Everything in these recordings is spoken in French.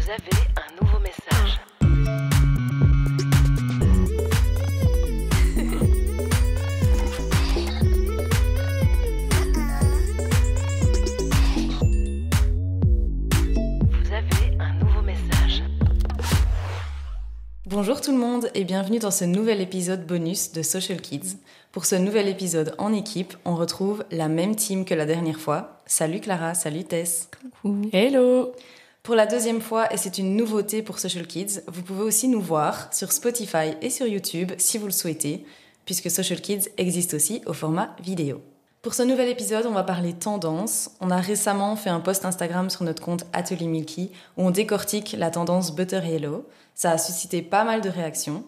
Vous avez un nouveau message. Vous avez un nouveau message. Bonjour tout le monde et bienvenue dans ce nouvel épisode bonus de Social Kids. Pour ce nouvel épisode en équipe, on retrouve la même team que la dernière fois. Salut Clara, salut Tess. Coucou. Hello. Pour la deuxième fois, et c'est une nouveauté pour Social Kids, vous pouvez aussi nous voir sur Spotify et sur YouTube si vous le souhaitez, puisque Social Kids existe aussi au format vidéo. Pour ce nouvel épisode, on va parler tendance. On a récemment fait un post Instagram sur notre compte Atelier Milky où on décortique la tendance Butter Yellow. Ça a suscité pas mal de réactions.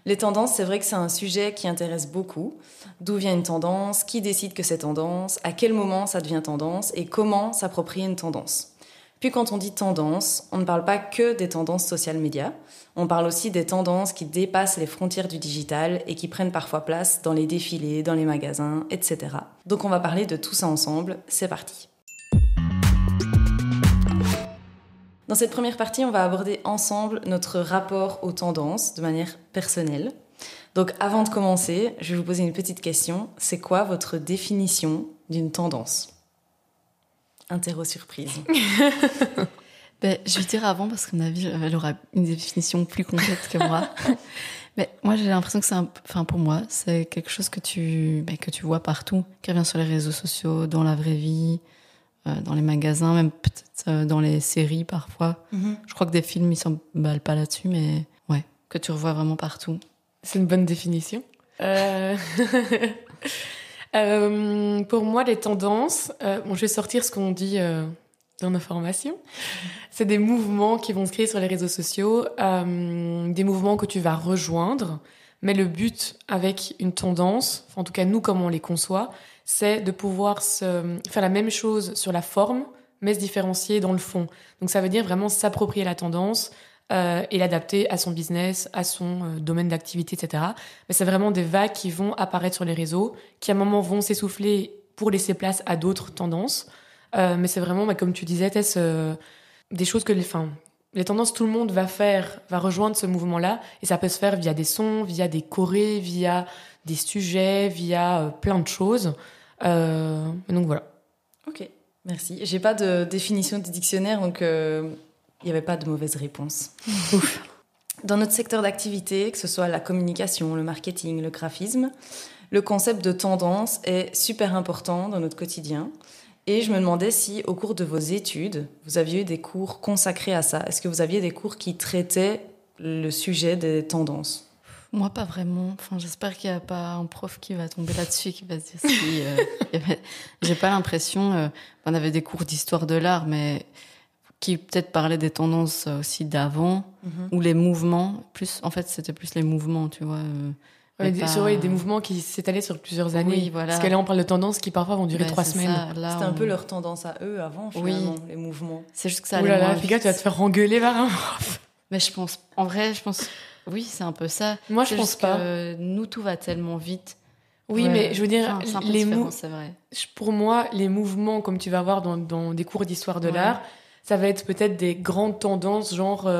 Les tendances, c'est vrai que c'est un sujet qui intéresse beaucoup. D'où vient une tendance? Qui décide que c'est tendance? À quel moment ça devient tendance? Et comment s'approprier une tendance? Puis quand on dit tendance, on ne parle pas que des tendances social media. On parle aussi des tendances qui dépassent les frontières du digital et qui prennent parfois place dans les défilés, dans les magasins, etc. Donc on va parler de tout ça ensemble. C'est parti. Dans cette première partie, on va aborder ensemble notre rapport aux tendances de manière personnelle. Donc avant de commencer, je vais vous poser une petite question. C'est quoi votre définition d'une tendance ? Interro surprise. Je vais dire avant parce qu'à mon avis, elle aura une définition plus complète que moi. Mais moi, j'ai l'impression que pour moi, c'est quelque chose que tu vois partout, qui revient sur les réseaux sociaux, dans la vraie vie, dans les magasins, même peut-être dans les séries parfois. Mm-hmm. Je crois que des films, ils s'emballent pas là-dessus, mais ouais, que tu revois vraiment partout. C'est une bonne définition. Pour moi, les tendances, je vais sortir ce qu'on dit dans nos formations. C'est des mouvements qui vont se créer sur les réseaux sociaux, des mouvements que tu vas rejoindre. Mais le but avec une tendance, en tout cas nous, comme on les conçoit, c'est de pouvoir faire la même chose sur la forme, mais se différencier dans le fond. Donc ça veut dire vraiment s'approprier la tendance, et l'adapter à son business, à son domaine d'activité, etc. Mais c'est vraiment des vagues qui vont apparaître sur les réseaux, qui à un moment vont s'essouffler pour laisser place à d'autres tendances. Mais c'est vraiment, comme tu disais, Tess, des choses que les tendances, tout le monde va rejoindre ce mouvement-là. Et ça peut se faire via des sons, via des chorés, via des sujets, via plein de choses. Donc voilà. Ok, merci. J'ai pas de définition du dictionnaire, donc... il n'y avait pas de mauvaise réponse. Dans notre secteur d'activité, que ce soit la communication, le marketing, le graphisme, le concept de tendance est super important dans notre quotidien. Et je me demandais si, au cours de vos études, vous aviez eu des cours consacrés à ça. Est-ce que vous aviez des cours qui traitaient le sujet des tendances ? Moi, pas vraiment. J'espère qu'il n'y a pas un prof qui va tomber là-dessus, qui va se dire si... J'ai pas l'impression... on avait des cours d'histoire de l'art, mais... qui peut-être parlait des tendances aussi d'avant, ou les mouvements. En fait, c'était plus les mouvements, tu vois. Des mouvements qui s'étalaient sur plusieurs années. Oui, voilà. Parce que là, on parle de tendances qui parfois vont durer 3 semaines. C'était un peu leur tendance à eux avant, finalement, les mouvements. C'est juste que ça allait moins vite. Figure, tu vas te faire engueuler par un prof. Mais je pense... Oui, c'est un peu ça. Moi, je pense pas. Que nous, tout va tellement vite. Oui, mais je veux dire... c'est un peu différent, c'est vrai. Pour moi, les mouvements, comme tu vas voir dans des cours d'histoire de l'art, ça va être peut-être des grandes tendances, genre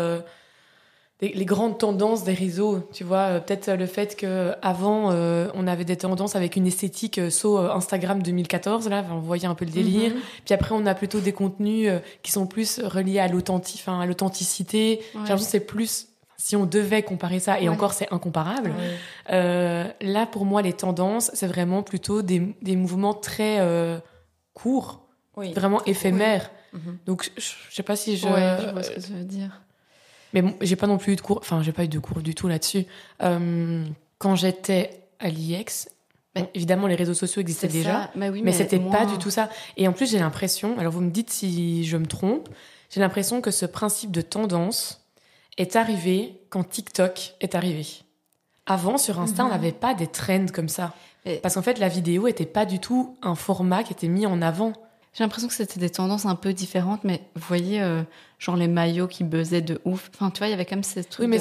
les grandes tendances des réseaux, tu vois. Peut-être le fait qu'avant, on avait des tendances avec une esthétique Instagram 2014, là, on voyait un peu le délire. Puis après, on a plutôt des contenus qui sont plus reliés à l'authenticité. J'ai l'impression que c'est plus... Si on devait comparer ça, et encore, c'est incomparable. Là, pour moi, les tendances, c'est vraiment plutôt des mouvements très courts, vraiment éphémères. Donc, je sais pas si je... Ouais, je vois ce que tu veux dire. Mais bon, j'ai pas non plus eu de cours... j'ai pas eu de cours du tout là-dessus. Quand j'étais à l'IEX, évidemment, les réseaux sociaux existaient déjà, mais c'était pas du tout ça. Et en plus, j'ai l'impression... Alors, vous me dites si je me trompe. J'ai l'impression que ce principe de tendance est arrivé quand TikTok est arrivé. Avant, sur Insta, on n'avait pas des trends comme ça. Parce qu'en fait, la vidéo était pas du tout un format qui était mis en avant. J'ai l'impression que c'était des tendances un peu différentes, mais vous voyez, genre les maillots qui buzzaient de ouf. Tu vois, il y avait quand même ces trucs. Oui, mais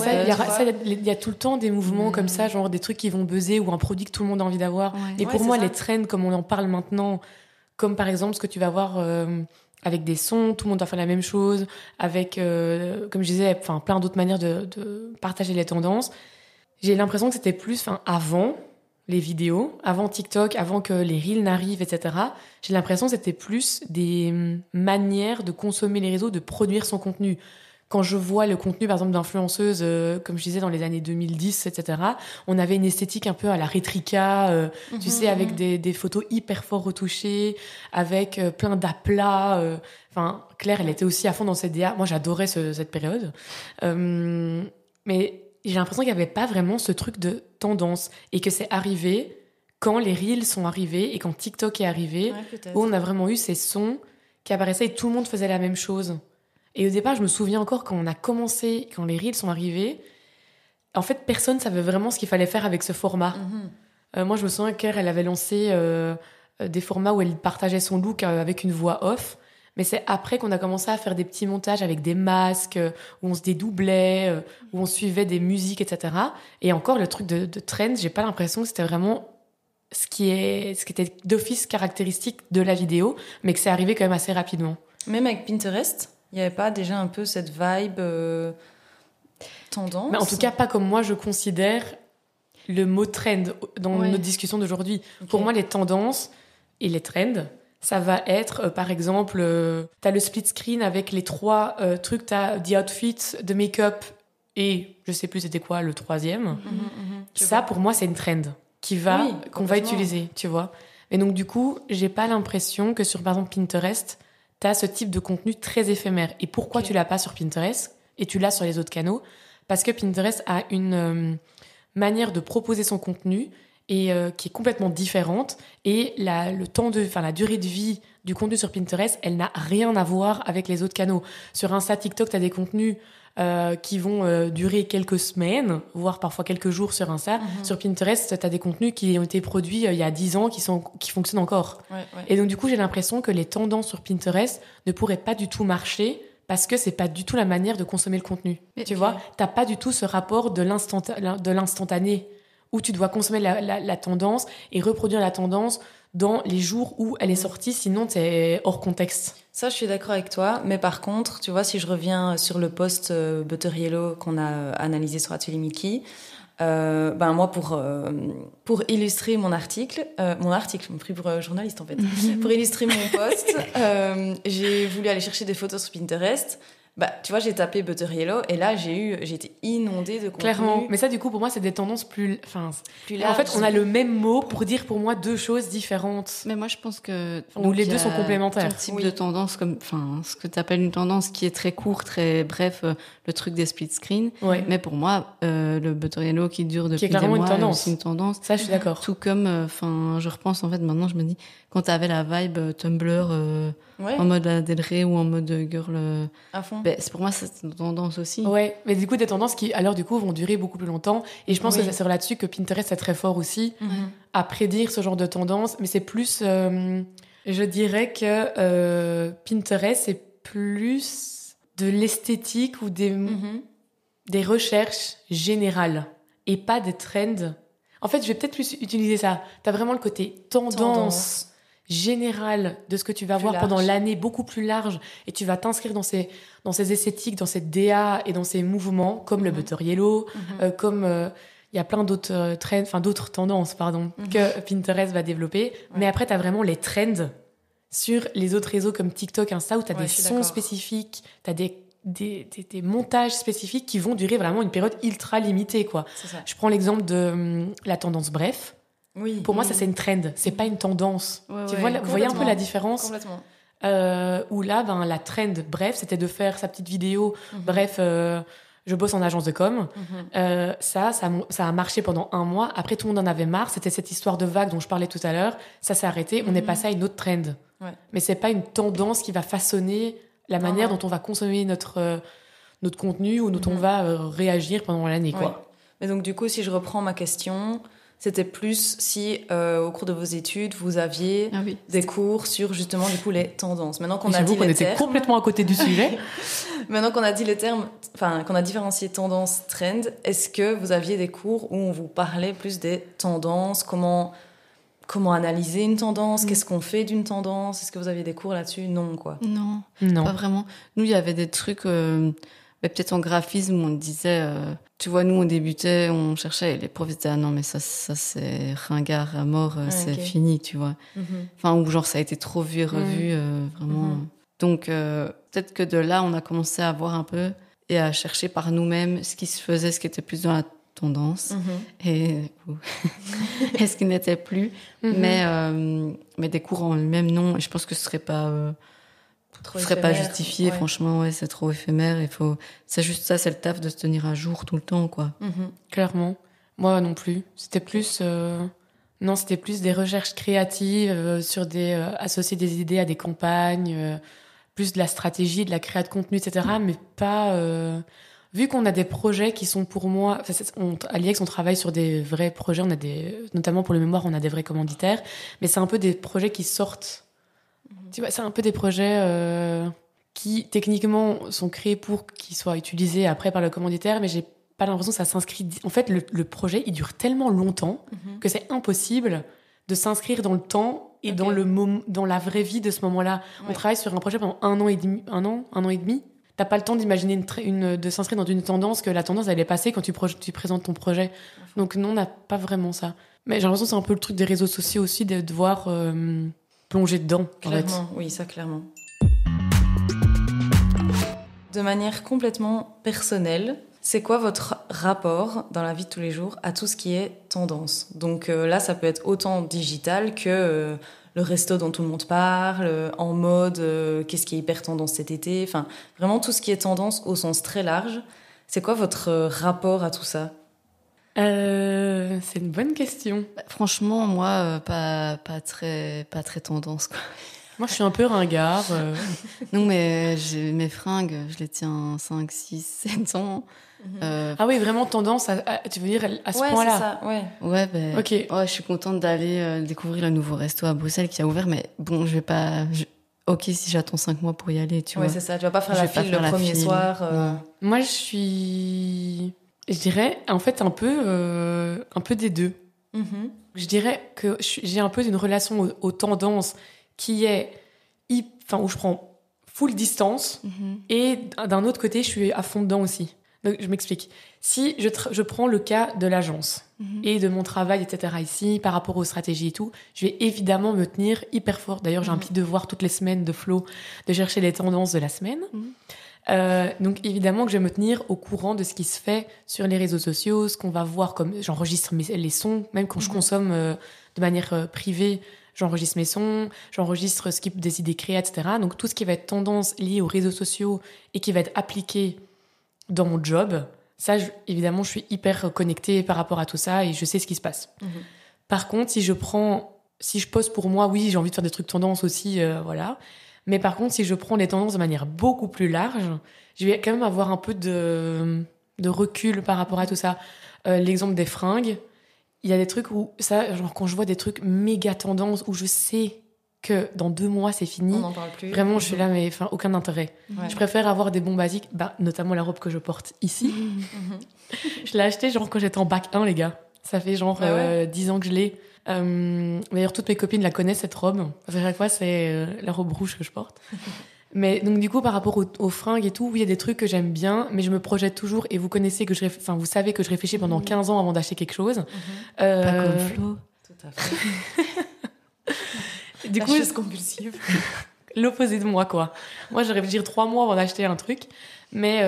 il y a tout le temps des mouvements comme ça, genre des trucs qui vont buzzer ou un produit que tout le monde a envie d'avoir. Et pour moi, les trends, comme on en parle maintenant, comme par exemple ce que tu vas voir avec des sons, tout le monde doit faire la même chose, avec, comme je disais, plein d'autres manières de partager les tendances. J'ai l'impression que c'était plus, avant les vidéos, avant TikTok, avant que les Reels n'arrivent, etc. J'ai l'impression que c'était plus des manières de consommer les réseaux, de produire son contenu. Quand je vois le contenu, par exemple, d'influenceuses, comme je disais, dans les années 2010, etc., on avait une esthétique un peu à la Rétrica, tu sais, avec des photos hyper fort retouchées, avec plein d'aplats. Claire, elle était aussi à fond dans cette DA. Moi, j'adorais cette période. Mais j'ai l'impression qu'il n'y avait pas vraiment ce truc de tendance et que c'est arrivé quand les Reels sont arrivés et quand TikTok est arrivé, où on a vraiment eu ces sons qui apparaissaient et tout le monde faisait la même chose. Et au départ, je me souviens encore quand on a commencé, quand les Reels sont arrivés, en fait, personne ne savait vraiment ce qu'il fallait faire avec ce format. Moi, je me souviens qu'elle avait lancé des formats où elle partageait son look avec une voix off. Mais c'est après qu'on a commencé à faire des petits montages avec des masques, où on se dédoublait, où on suivait des musiques, etc. Et encore, le truc de trend, j'ai pas l'impression que c'était vraiment ce qui était d'office caractéristique de la vidéo, mais que c'est arrivé quand même assez rapidement. Même avec Pinterest, il n'y avait pas déjà un peu cette vibe tendance? Mais en tout cas, pas comme moi je considère le mot trend dans notre discussion d'aujourd'hui. Okay. Pour moi, les tendances et les trends, ça va être, par exemple, t'as le split screen avec les 3 trucs, t'as the outfit, the make-up et je sais plus c'était quoi le 3e. Ça, pour moi, c'est une trend qu'on va utiliser, tu vois. Et donc, du coup, j'ai pas l'impression que sur, par exemple, Pinterest, t'as ce type de contenu très éphémère. Et pourquoi tu l'as pas sur Pinterest et tu l'as sur les autres canaux? Parce que Pinterest a une manière de proposer son contenu et qui est complètement différente. Et la durée de vie du contenu sur Pinterest, elle n'a rien à voir avec les autres canaux. Sur Insta, TikTok, t'as des contenus qui vont durer quelques semaines, voire parfois quelques jours sur Insta. Sur Pinterest, t'as des contenus qui ont été produits il y a 10 ans, qui fonctionnent encore. Et donc, du coup, j'ai l'impression que les tendances sur Pinterest ne pourraient pas du tout marcher parce que c'est pas du tout la manière de consommer le contenu. Tu vois, t'as pas du tout ce rapport de l'instantané où tu dois consommer la tendance et reproduire la tendance dans les jours où elle est sortie, sinon t'es hors contexte. Ça, je suis d'accord avec toi, mais par contre, tu vois, si je reviens sur le post Butter Yellow qu'on a analysé sur Atelier Mickey, moi, pour illustrer mon article, je me prie pour journaliste en fait, pour illustrer mon post, j'ai voulu aller chercher des photos sur Pinterest. Tu vois, j'ai tapé Butter Yellow et là, j'ai été inondée de contenu. Clairement. Mais ça, du coup, pour moi, c'est des tendances plus larges. En fait, on a le même mot pour dire, pour moi, 2 choses différentes. Mais moi, je pense que... Où les 2 sont complémentaires. Un type de tendance, ce que tu appelles une tendance qui est très court, très bref, le truc des split screen. Ouais. Mais pour moi, le Butter Yellow qui dure depuis des mois, c'est une tendance. Ça, je suis d'accord. Tout comme, je repense, en fait, maintenant, je me dis, quand tu avais la vibe Tumblr en mode Del Rey ou en mode girl... à fond. Pour moi, c'est une tendance aussi. Ouais, mais du coup, des tendances qui, alors, du coup, vont durer beaucoup plus longtemps. Et je pense que c'est là-dessus que Pinterest est très fort aussi à prédire ce genre de tendance. Mais c'est plus, je dirais que Pinterest, c'est plus de l'esthétique ou des recherches générales et pas des trends. En fait, je vais peut-être plus utiliser ça. T'as vraiment le côté tendance. Générale de ce que tu vas voir pendant l'année, beaucoup plus large, et tu vas t'inscrire dans ces esthétiques, dans cette DA et dans ces mouvements comme le Butter Yellow, comme il y a plein d'autres d'autres tendances que Pinterest va développer. Mais après, tu as vraiment les trends sur les autres réseaux comme TikTok, Insta, où tu as des sons spécifiques, tu as des montages spécifiques qui vont durer vraiment une période ultra limitée, quoi. Je prends l'exemple de la tendance bref. Oui. Pour moi, ça, c'est une trend. C'est pas une tendance. Vous voyez un peu la différence? Complètement. Où là, la trend, bref, c'était de faire sa petite vidéo. Bref, je bosse en agence de com. Ça a marché pendant 1 mois. Après, tout le monde en avait marre. C'était cette histoire de vague dont je parlais tout à l'heure. Ça s'est arrêté. On est passé à une autre trend. Ouais. Mais c'est pas une tendance qui va façonner la manière dont on va consommer notre contenu ou dont on va réagir pendant l'année, quoi. Mais donc, du coup, si je reprends ma question... C'était plus si, au cours de vos études, vous aviez des cours sur, justement, du coup, les tendances. Maintenant qu'on a dit les termes... était complètement à côté du sujet. Maintenant qu'on a dit les termes, qu'on a différencié tendance, trend, est-ce que vous aviez des cours où on vous parlait plus des tendances, comment comment analyser une tendance, Mm. qu'est-ce qu'on fait d'une tendance. Est-ce que vous aviez des cours là-dessus? Non, quoi. Non, Non. pas vraiment. Nous, il y avait des trucs, mais peut-être en graphisme, où on disait, tu vois, nous, on débutait, on cherchait, et les profs disaient, ah non, mais ça c'est ringard à mort, c'est ok. fini, tu vois. Mhm. Enfin, ou genre, ça a été trop vu et revu, vraiment. Mhm. Donc, peut-être que de là, on a commencé à voir un peu et à chercher par nous-mêmes ce qui se faisait, ce qui était plus dans la tendance Mhm. et ce qui n'était plus. Mhm. Mais des cours en eux-mêmes, non. Et je pense que ce serait pas Trop serait pas éphémère. justifié, Ouais. franchement, ouais, c'est trop éphémère. C'est juste ça, c'est le taf de se tenir à jour tout le temps, quoi. Mhm. Clairement. Moi non plus. C'était plus... Non, c'était plus des recherches créatives sur associer des idées à des campagnes, plus de la stratégie, de la création de contenu, etc. Mais pas... Vu qu'on a des projets qui sont pour moi... à l'IEX, on travaille sur des vrais projets. Notamment pour le mémoire, on a des vrais commanditaires. Mais c'est un peu des projets qui sortent. Tu vois, c'est un peu des projets qui, techniquement, sont créés pour qu'ils soient utilisés après par le commanditaire, mais j'ai pas l'impression que ça s'inscrit... En fait, le projet, il dure tellement longtemps Mhm. que c'est impossible de s'inscrire dans le temps et Ok. dans la vraie vie de ce moment-là. On Ouais. travaille sur un projet pendant un an et demi. T'as pas le temps d'imaginer de s'inscrire dans une tendance, que la tendance, elle est passée quand tu présentes ton projet. Donc non, on n'a pas vraiment ça. Mais j'ai l'impression que c'est un peu le truc des réseaux sociaux aussi, de devoir plonger dedans, en fait. Clairement, oui, ça clairement. De manière complètement personnelle, c'est quoi votre rapport dans la vie de tous les jours à tout ce qui est tendance? Donc là, ça peut être autant digital que le resto dont tout le monde parle, en mode, qu'est-ce qui est hyper tendance cet été, enfin, vraiment tout ce qui est tendance au sens très large. C'est quoi votre rapport à tout ça? C'est une bonne question. Bah, franchement, moi, pas très tendance, quoi. Moi, je suis un peu ringard. Non, mais mes fringues, je les tiens 5, 6, 7 ans. Ah oui, vraiment tendance tu veux dire à ce Ouais, point-là. c'est ça, ouais. Ouais, ben, Ok. ouais, je suis contente d'aller découvrir le nouveau resto à Bruxelles qui a ouvert, mais bon, je vais pas. Ok, si j'attends 5 mois pour y aller, tu Ouais, vois. c'est ça. Tu vas pas faire Je la vais pas file faire le la premier file. soir. Non. Moi, je dirais, en fait, un peu des deux. Mhm. Je dirais que j'ai un peu une relation aux tendances qui est, où je prends full distance, Mhm. et d'un autre côté, je suis à fond dedans aussi. Donc, je m'explique. Si je prends le cas de l'agence Mhm. et de mon travail, etc. ici, par rapport aux stratégies et tout, je vais évidemment me tenir hyper fort. D'ailleurs, j'ai un petit devoir toutes les semaines de flow, de chercher les tendances de la semaine. Donc, évidemment que je vais me tenir au courant de ce qui se fait sur les réseaux sociaux, ce qu'on va voir comme... J'enregistre les sons, même quand je consomme de manière privée, j'enregistre mes sons, j'enregistre des idées créées, etc. Donc, tout ce qui va être tendance liée aux réseaux sociaux et qui va être appliqué dans mon job, ça, évidemment, je suis hyper connectée par rapport à tout ça et je sais ce qui se passe. Mhm. Par contre, si je pose pour moi, oui, j'ai envie de faire des trucs tendance aussi, voilà. Mais par contre, si je prends les tendances de manière beaucoup plus large, je vais quand même avoir un peu de recul par rapport à tout ça. L'exemple des fringues, il y a des trucs où, ça, genre quand je vois des trucs méga tendances, où je sais que dans 2 mois, c'est fini, On n'en parle plus. vraiment, je suis là, mais aucun intérêt. Ouais. Je préfère avoir des bons basiques, notamment la robe que je porte ici. Mhm. Je l'ai achetée genre quand j'étais en bac 1, les gars. Ça fait genre Ah ouais 10 ans que je l'ai. D'ailleurs, toutes mes copines la connaissent, cette robe. Parce qu'à chaque fois, c'est la robe rouge que je porte. Mais donc, du coup, par rapport aux fringues et tout, oui, il y a des trucs que j'aime bien, mais je me projette toujours. Et vous connaissez vous savez que je réfléchis pendant 15 ans avant d'acheter quelque chose. Pas comme Flo. Tout à fait. Du coup, Acheteuse compulsive. l'opposé de moi, quoi. Moi, je réfléchir 3 mois avant d'acheter un truc. Mais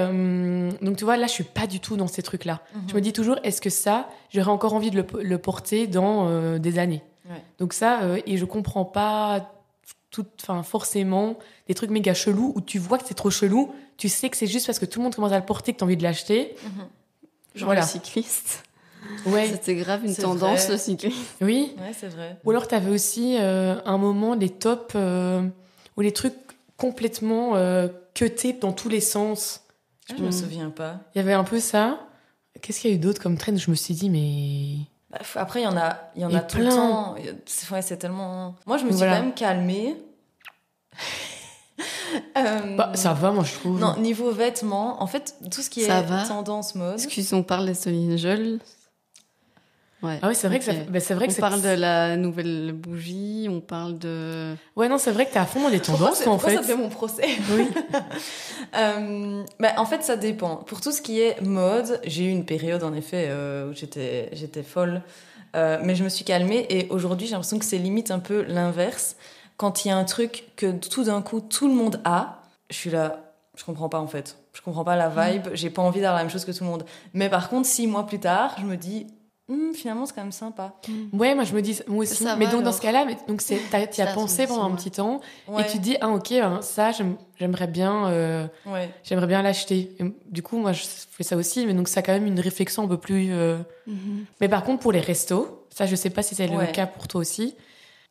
donc, tu vois, là, je suis pas du tout dans ces trucs-là. Je me dis toujours, est-ce que ça, j'aurais encore envie de le porter dans des années? Ouais. Donc ça, et je comprends pas forcément des trucs méga chelous où tu vois que c'est trop chelou, tu sais que c'est juste parce que tout le monde commence à le porter que t'as envie de l'acheter. Genre Voilà. le cycliste. Ouais, C'était grave une C'est tendance, vrai. le cyclisme. oui. Ouais, c'est vrai. Ou alors t'avais aussi un moment les tops ou les trucs complètement cutés dans tous les sens. Ah, je me souviens pas. Il y avait un peu ça. Qu'est-ce qu'il y a eu d'autre comme trend? Je me suis dit, mais... Bah, après, il y en a Et tout le plein. temps. C'est tellement. Moi, je me suis Voilà. quand même calmée. Ça va, moi, je trouve. Non, niveau vêtements, en fait, tout ce qui Ça est va. tendance mode. Excuse, on parle des Solingel. Ouais. Ah oui, c'est vrai Ok. c'est vrai que On parle de la nouvelle bougie, on parle de... Ouais, non, c'est vrai que t'es à fond dans les tendances, toi, en Pourquoi fait. ça devient mon procès? Oui. En fait, ça dépend. Pour tout ce qui est mode, j'ai eu une période, en effet, où j'étais folle. Mais je me suis calmée et aujourd'hui, j'ai l'impression que c'est limite un peu l'inverse. Quand il y a un truc que tout d'un coup, tout le monde a, je suis là, je comprends pas, en fait. Je comprends pas la vibe, j'ai pas envie d'avoir la même chose que tout le monde. Mais par contre, 6 mois plus tard, je me dis, finalement, c'est quand même sympa. Ouais, moi, je me dis, moi aussi. Ça Mais va, donc, dans alors. ce cas-là, donc t'y as Ça, pensé c'est pendant un moi. petit temps. Ouais. Et tu te dis, ah, ok, ben, ça, j'aimerais bien l'acheter. Et du coup, moi, je fais ça aussi. Mais donc, ça a quand même une réflexion un peu plus... Mais par contre, pour les restos, ça, je sais pas si c'est le Ouais. cas pour toi aussi.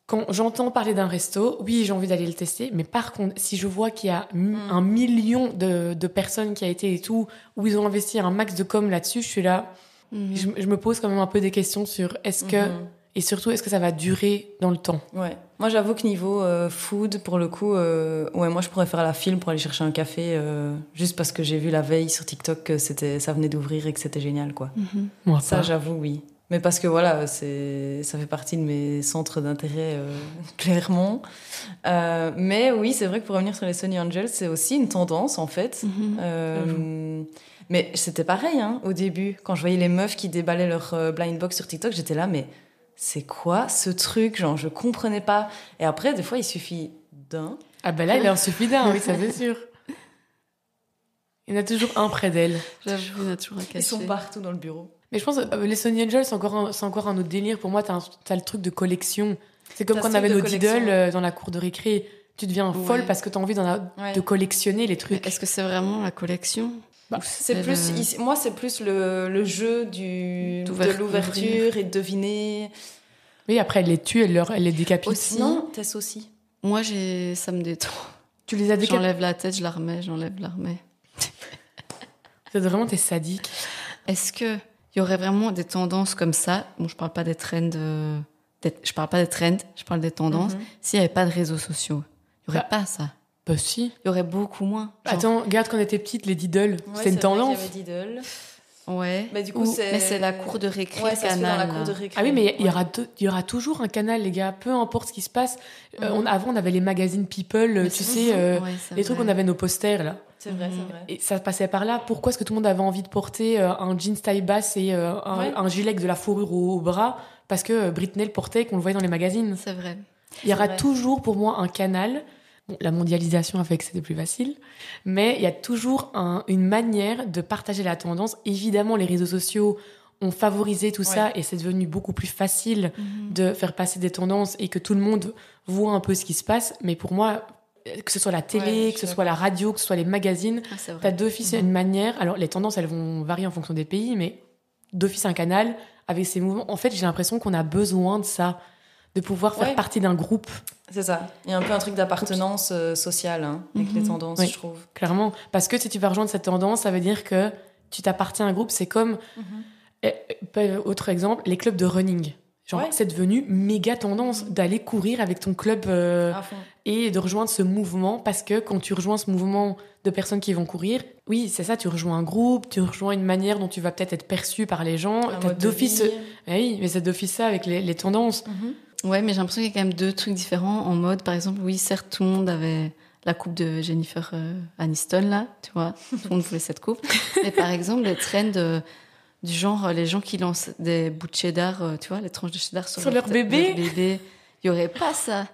Quand j'entends parler d'un resto, oui, j'ai envie d'aller le tester. Mais par contre, si je vois qu'il y a un million de personnes qui a été et tout, où ils ont investi un max de com là-dessus, je suis là... Je me pose quand même un peu des questions sur est-ce que... Et surtout, est-ce que ça va durer dans le temps? Ouais. Moi, j'avoue que niveau food, pour le coup, moi, je pourrais faire la file pour aller chercher un café, juste parce que j'ai vu la veille sur TikTok que ça venait d'ouvrir et que c'était génial, quoi. Moi, Ça, pas. j'avoue, oui. Mais parce que voilà, ça fait partie de mes centres d'intérêt, clairement. Mais oui, c'est vrai que pour revenir sur les Sonny Angels, c'est aussi une tendance, en fait. Mais c'était pareil, hein, au début. Quand je voyais les meufs qui déballaient leur blind box sur TikTok, j'étais là, mais c'est quoi ce truc? Genre, je comprenais pas. Et après, des fois, il suffit d'un. Ah ben là, il en suffit d'un, oui, ça c'est sûr. Il y en a toujours un près d'elle. J'avoue, il y en a toujours un caché. Ils sont partout dans le bureau. Mais je pense que les Sonny Angels, c'est encore un autre délire. Pour moi, t'as le truc de collection. C'est comme T'as quand on ce avait truc nos de collection. idoles dans la cour de récré. Tu deviens folle parce que t'as envie de collectionner les Mais trucs. est-ce que c'est vraiment la collection? Bah, Ou C'est plus, moi, c'est plus le jeu de l'ouverture et de deviner. Oui, après, elle les tue, elle les décapite. Aussi. Non, Tess aussi. Moi, ça me détend. Tu les as décapités. J'enlève la tête, je la remets, j'enlève, je la remets. C'est vraiment, t'es sadique. Est-ce qu'il y aurait vraiment des tendances comme ça? Bon, je parle pas des trends, je parle pas des trends, je parle des tendances. S'il n'y avait pas de réseaux sociaux, il n'y aurait pas ça. Bah si. Il y aurait beaucoup moins. Genre- Attends, regarde quand on était petite, les Diddle, Ouais, c'était une c'est vrai tendance. qu'il y avait Diddle. Ouais. Mais du coup, Mais c'est la cour de récré, Ouais, ça se fait dans canal. la cour de là. récré. Ah oui, mais il y Ouais. aura toujours un canal, les gars. Peu importe ce qui se passe. Avant, on avait les magazines People, Mais tu c'est sais, Ouais, c'est les trucs, vrai. on avait nos posters, là. C'est vrai, c'est vrai. Et ça passait par là. Pourquoi est-ce que tout le monde avait envie de porter un jeans taille basse et un gilet avec de la fourrure au bras? Parce que Britney le portait et qu'on le voyait dans les magazines. C'est vrai. Il y aura vrai. toujours, pour moi, un canal. Bon, la mondialisation a fait que c'était plus facile. Mais il y a toujours une manière de partager la tendance. Évidemment, les réseaux sociaux ont favorisé tout ça et c'est devenu beaucoup plus facile de faire passer des tendances et que tout le monde voit un peu ce qui se passe. Mais pour moi, que ce soit la télé, Ouais, que ce soit la radio, que ce soit les magazines, Ah, c'est vrai. t'as d'office une manière. Alors, les tendances, elles vont varier en fonction des pays, mais d'office un canal avec ces mouvements. En fait, j'ai l'impression qu'on a besoin de ça, de pouvoir faire Ouais. partie d'un groupe, C'est ça. Il y a un peu un truc d'appartenance sociale, hein, avec les tendances, Oui. je trouve. clairement. Parce que si tu vas rejoindre cette tendance, ça veut dire que tu t'appartiens à un groupe. C'est comme, autre exemple, les clubs de running. Genre, Ouais. c'est devenu méga tendance d'aller courir avec ton club À fond. et de rejoindre ce mouvement. Parce que quand tu rejoins ce mouvement de personnes qui vont courir, oui, c'est ça, tu rejoins un groupe, tu rejoins une manière dont tu vas peut-être être perçu par les gens. Un T'as mode de d'office. vie. Oui, mais c'est d'office ça avec les tendances. Ouais, mais j'ai l'impression qu'il y a quand même deux trucs différents en mode. Par exemple, oui, certes, tout le monde avait la coupe de Jennifer Aniston, là, tu vois. Tout le monde voulait cette coupe. Mais par exemple, les trends du genre, les gens qui lancent des bouts de cheddar, tu vois, les tranches de cheddar Sur leur bébé. Il n'y aurait pas ça.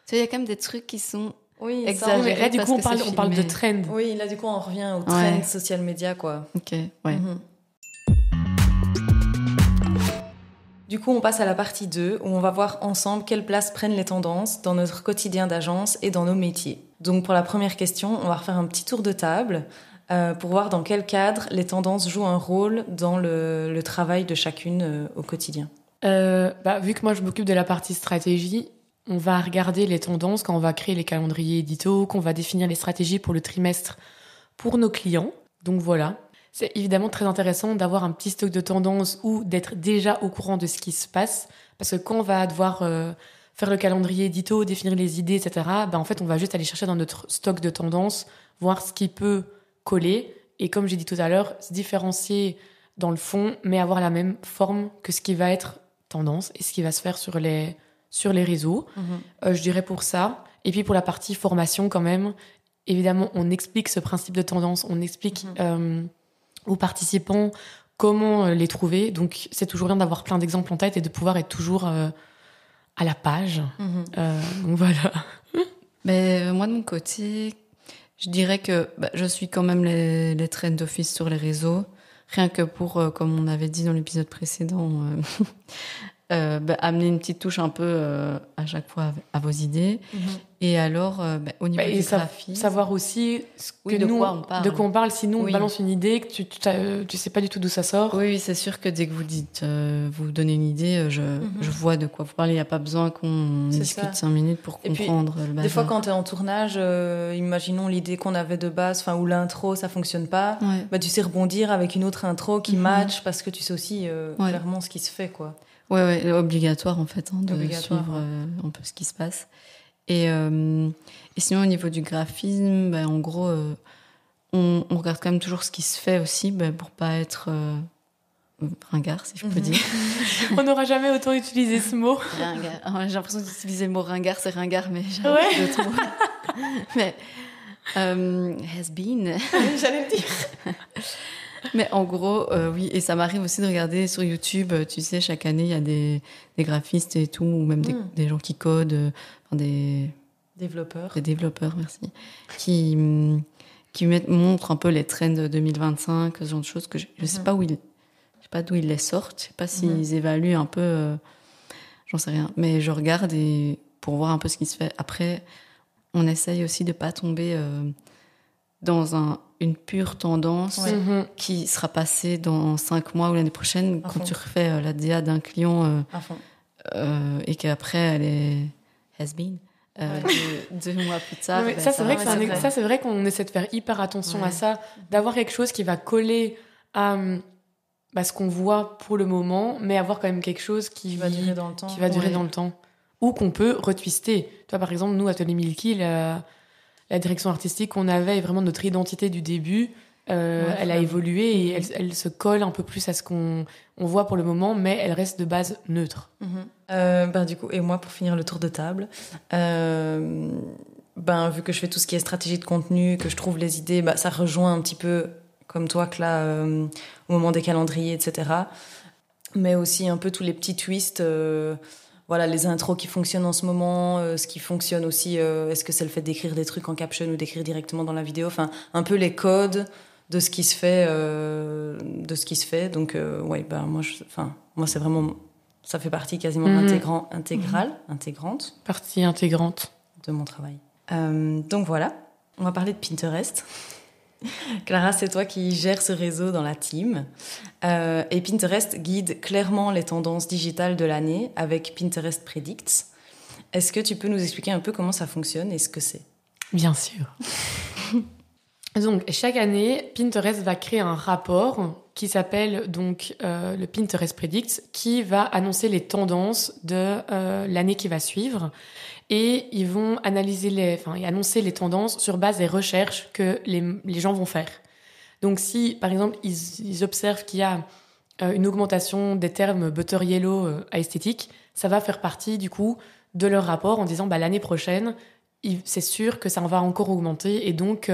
Tu vois, il y a quand même des trucs qui sont... Oui, ça, Exagéré. Mais là, du parce coup, que c'est on parle de filmé. trend. Oui, là, du coup, on revient au trend Ouais. social media, quoi. Ok, ouais. Du coup, on passe à la partie 2, où on va voir ensemble quelle place prennent les tendances dans notre quotidien d'agence et dans nos métiers. Donc, pour la première question, on va refaire un petit tour de table pour voir dans quel cadre les tendances jouent un rôle dans le travail de chacune au quotidien. Vu que moi, je m'occupe de la partie stratégie, on va regarder les tendances quand on va créer les calendriers édito, qu'on va définir les stratégies pour le trimestre pour nos clients. Donc voilà. C'est évidemment très intéressant d'avoir un petit stock de tendances ou d'être déjà au courant de ce qui se passe. Parce que quand on va devoir faire le calendrier édito, définir les idées, etc., en fait, on va juste aller chercher dans notre stock de tendances, voir ce qui peut coller. Et comme j'ai dit tout à l'heure, se différencier dans le fond, mais avoir la même forme que ce qui va être tendance et ce qui va se faire sur les réseaux. Je dirais pour ça. Et puis pour la partie formation quand même, évidemment, on explique ce principe de tendance, on explique aux participants comment les trouver. Donc c'est toujours bien d'avoir plein d'exemples en tête et de pouvoir être toujours à la page. Donc voilà. Mais moi, de mon côté, je dirais que je suis quand même les trends d'office sur les réseaux. Rien que pour, comme on avait dit dans l'épisode précédent, amener une petite touche un peu à chaque fois à vos idées. Et alors, au niveau du graphisme... Savoir aussi de quoi on parle. Sinon, on balance une idée que tu sais pas du tout d'où ça sort. Oui, c'est sûr que dès que vous dites, vous donnez une idée, je vois de quoi vous parlez. Il n'y a pas besoin qu'on discute 5 minutes pour comprendre le bazar. Des fois, quand tu es en tournage, imaginons l'idée qu'on avait de base, ou l'intro, ça fonctionne pas. Tu sais rebondir avec une autre intro qui match parce que tu sais aussi clairement ce qui se fait, quoi. Ouais, obligatoire en fait, de suivre un peu ce qui se passe. Et sinon, au niveau du graphisme, en gros, on regarde quand même toujours ce qui se fait aussi, pour pas être ringard, si je peux dire. On n'aura jamais autant utilisé ce mot. Ringard. J'ai l'impression d'utiliser le mot ringard, c'est ringard, mais j'arrête de trop. Mais has been. J'allais le dire. Mais en gros, oui, et ça m'arrive aussi de regarder sur YouTube, tu sais, chaque année, il y a des graphistes et tout, ou même des gens qui codent, des développeurs, merci, qui montrent un peu les trends 2025, ce genre de choses que je sais pas je sais pas d'où ils les sortent, je sais pas s'ils évaluent un peu, j'en sais rien, mais je regarde pour voir un peu ce qui se fait. Après, on essaye aussi de pas tomber dans une pure tendance qui sera passée dans 5 mois ou l'année prochaine quand tu refais la DA d'un client et qu'après elle est has been 2 mois plus tard. Ça, c'est vrai qu'on essaie de faire hyper attention à ça, d'avoir quelque chose qui va coller à ce qu'on voit pour le moment, mais avoir quand même quelque chose qui va durer dans le temps. Ou qu'on peut retwister. Tu vois, par exemple, nous, Atelier Milky, la direction artistique qu'on avait et vraiment notre identité du début, elle a évolué et elle se colle un peu plus à ce qu'on voit pour le moment, mais elle reste de base neutre. Du coup, et moi, pour finir le tour de table, vu que je fais tout ce qui est stratégie de contenu, que je trouve les idées, ça rejoint un petit peu, comme toi, que là, au moment des calendriers, etc. Mais aussi un peu tous les petits twists... les intros qui fonctionnent en ce moment, ce qui fonctionne aussi, est-ce que c'est le fait d'écrire des trucs en caption ou d'écrire directement dans la vidéo, enfin un peu les codes de ce qui se fait, Donc moi c'est vraiment, ça fait partie quasiment intégrante. Partie intégrante de mon travail. Donc voilà, on va parler de Pinterest. Clara, c'est toi qui gères ce réseau dans la team. Et Pinterest guide clairement les tendances digitales de l'année avec Pinterest Predicts. Est-ce que tu peux nous expliquer un peu comment ça fonctionne et ce que c'est ? Bien sûr. Donc, chaque année, Pinterest va créer un rapport qui s'appelle donc le Pinterest Predicts, qui va annoncer les tendances de l'année qui va suivre. Et ils vont annoncer les tendances sur base des recherches que les gens vont faire. Donc si, par exemple, ils observent qu'il y a une augmentation des termes butter yellow à esthétique, ça va faire partie, du coup, de leur rapport en disant l'année prochaine, c'est sûr que ça va encore augmenter et donc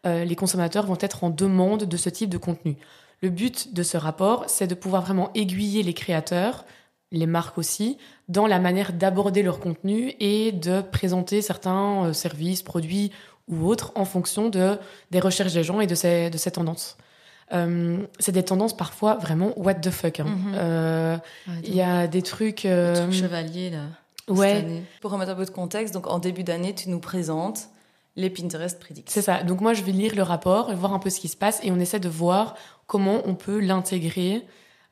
les consommateurs vont être en demande de ce type de contenu. Le but de ce rapport, c'est de pouvoir vraiment aiguiller les créateurs, les marques aussi, dans la manière d'aborder leur contenu et de présenter certains services, produits ou autres en fonction des recherches des gens et de ces tendances. C'est des tendances parfois vraiment what the fuck. Il y a des trucs... chevaliers, là. Ouais. Pour remettre un peu de contexte, donc en début d'année, tu nous présentes les Pinterest Predicts. C'est ça. Donc moi, je vais lire le rapport, voir un peu ce qui se passe et on essaie de voir comment on peut l'intégrer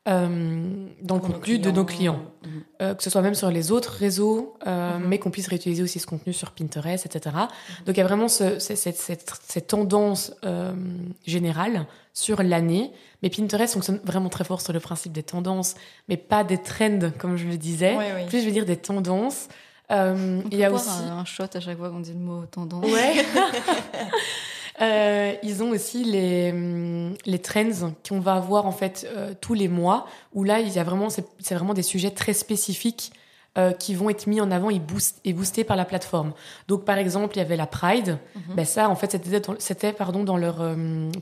dans le contenu de nos clients. Que ce soit même sur les autres réseaux, mais qu'on puisse réutiliser aussi ce contenu sur Pinterest, etc. Donc il y a vraiment cette tendance générale sur l'année. Mais Pinterest fonctionne vraiment très fort sur le principe des tendances, mais pas des trends, comme je le disais. Oui. Plus, je veux dire, des tendances. Il y a aussi un shot à chaque fois qu'on dit le mot tendance. Ouais. Ils ont aussi les trends qu'on va avoir en fait tous les mois, où là, c'est vraiment des sujets très spécifiques qui vont être mis en avant et boostés par la plateforme. Donc, par exemple, il y avait la Pride. Ben ça, en fait, c'était dans leur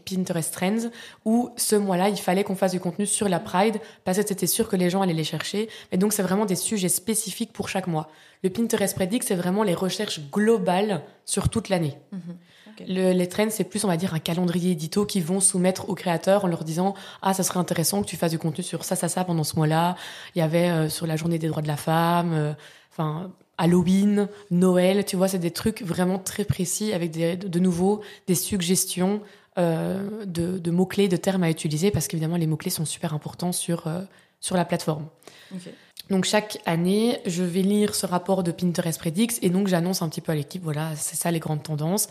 Pinterest Trends, où ce mois-là, il fallait qu'on fasse du contenu sur la Pride, parce que c'était sûr que les gens allaient les chercher. Et donc, c'est vraiment des sujets spécifiques pour chaque mois. Le Pinterest Predict, c'est vraiment les recherches globales sur toute l'année. Okay. Les trends, c'est plus, on va dire, un calendrier édito qu'ils vont soumettre aux créateurs en leur disant « Ah, ça serait intéressant que tu fasses du contenu sur ça pendant ce mois-là. » Il y avait sur la journée des droits de la femme, Halloween, Noël, tu vois, c'est des trucs vraiment très précis avec de nouveau des suggestions de mots-clés, de termes à utiliser, parce qu'évidemment, les mots-clés sont super importants sur la plateforme. Okay. Donc, chaque année, je vais lire ce rapport de Pinterest Predicts et donc j'annonce un petit peu à l'équipe, voilà, c'est ça les grandes tendances.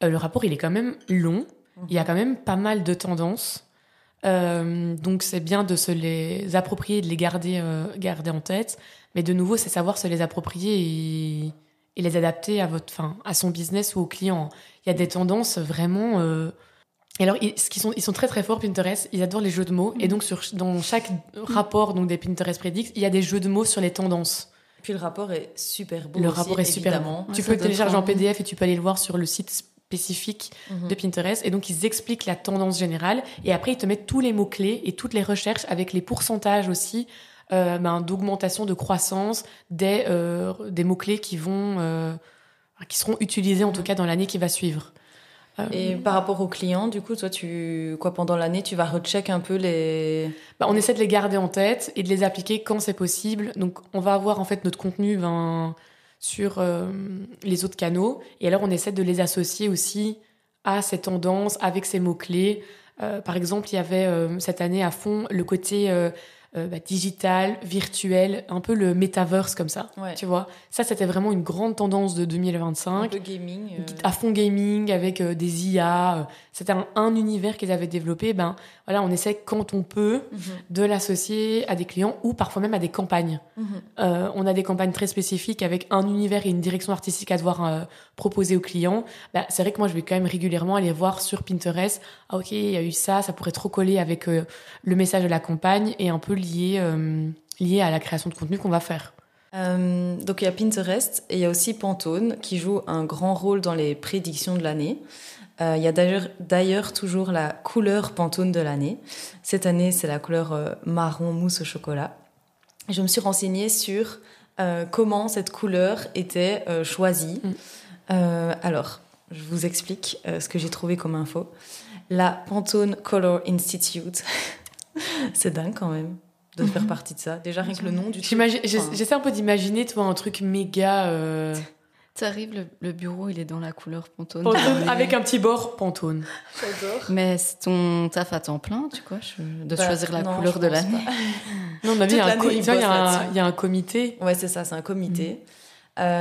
Le rapport, il est quand même long. Il y a quand même pas mal de tendances. Donc, c'est bien de se les approprier, de les garder en tête. Mais de nouveau, c'est savoir se les approprier et les adapter à son business ou au client. Il y a des tendances vraiment... Et alors, ils sont très, très forts, Pinterest. Ils adorent les jeux de mots. Et donc, dans chaque rapport des Pinterest Predicts, il y a des jeux de mots sur les tendances. Puis le rapport est super beau. Le rapport est super beau. Tu peux le télécharger en PDF et tu peux aller le voir sur le site spécifique de Pinterest. Et donc, ils expliquent la tendance générale. Et après, ils te mettent tous les mots-clés et toutes les recherches avec les pourcentages aussi d'augmentation, de croissance des mots-clés qui seront utilisés, en tout cas, dans l'année qui va suivre. Et par rapport aux clients, du coup, toi, pendant l'année, tu vas recheck un peu les... on essaie de les garder en tête et de les appliquer quand c'est possible. Donc, on va avoir en fait notre contenu sur les autres canaux. Et alors, on essaie de les associer aussi à ces tendances, avec ces mots-clés. Par exemple, il y avait cette année à fond le côté... digital, virtuel, un peu le metaverse comme ça, tu vois. Ça, c'était vraiment une grande tendance de 2025. Un peu gaming. À fond gaming, avec des IA. C'était un univers qu'ils avaient développé. On essaie, quand on peut, de l'associer à des clients ou parfois même à des campagnes. On a des campagnes très spécifiques avec un univers et une direction artistique à devoir proposer aux clients. C'est vrai que moi, je vais quand même régulièrement aller voir sur Pinterest. Ah, ok, il y a eu ça pourrait trop coller avec le message de la campagne et un peu lié à la création de contenu qu'on va faire. Donc il y a Pinterest et il y a aussi Pantone qui joue un grand rôle dans les prédictions de l'année. Il y a d'ailleurs toujours la couleur Pantone de l'année. Cette année, c'est la couleur marron mousse au chocolat. Je me suis renseignée sur comment cette couleur était choisie. Alors, je vous explique ce que j'ai trouvé comme info. La Pantone Color Institute, c'est dingue quand même de faire partie de ça. Déjà, rien que le nom du truc. J'essaie un peu d'imaginer, toi, un truc méga... T'arrives, le bureau, il est dans la couleur Pantone. Avec un petit bord Pantone. J'adore. Mais c'est ton taf à temps plein, tu vois, de choisir la couleur de l'année. Non, mais il y a un comité. Ouais, c'est ça, c'est un comité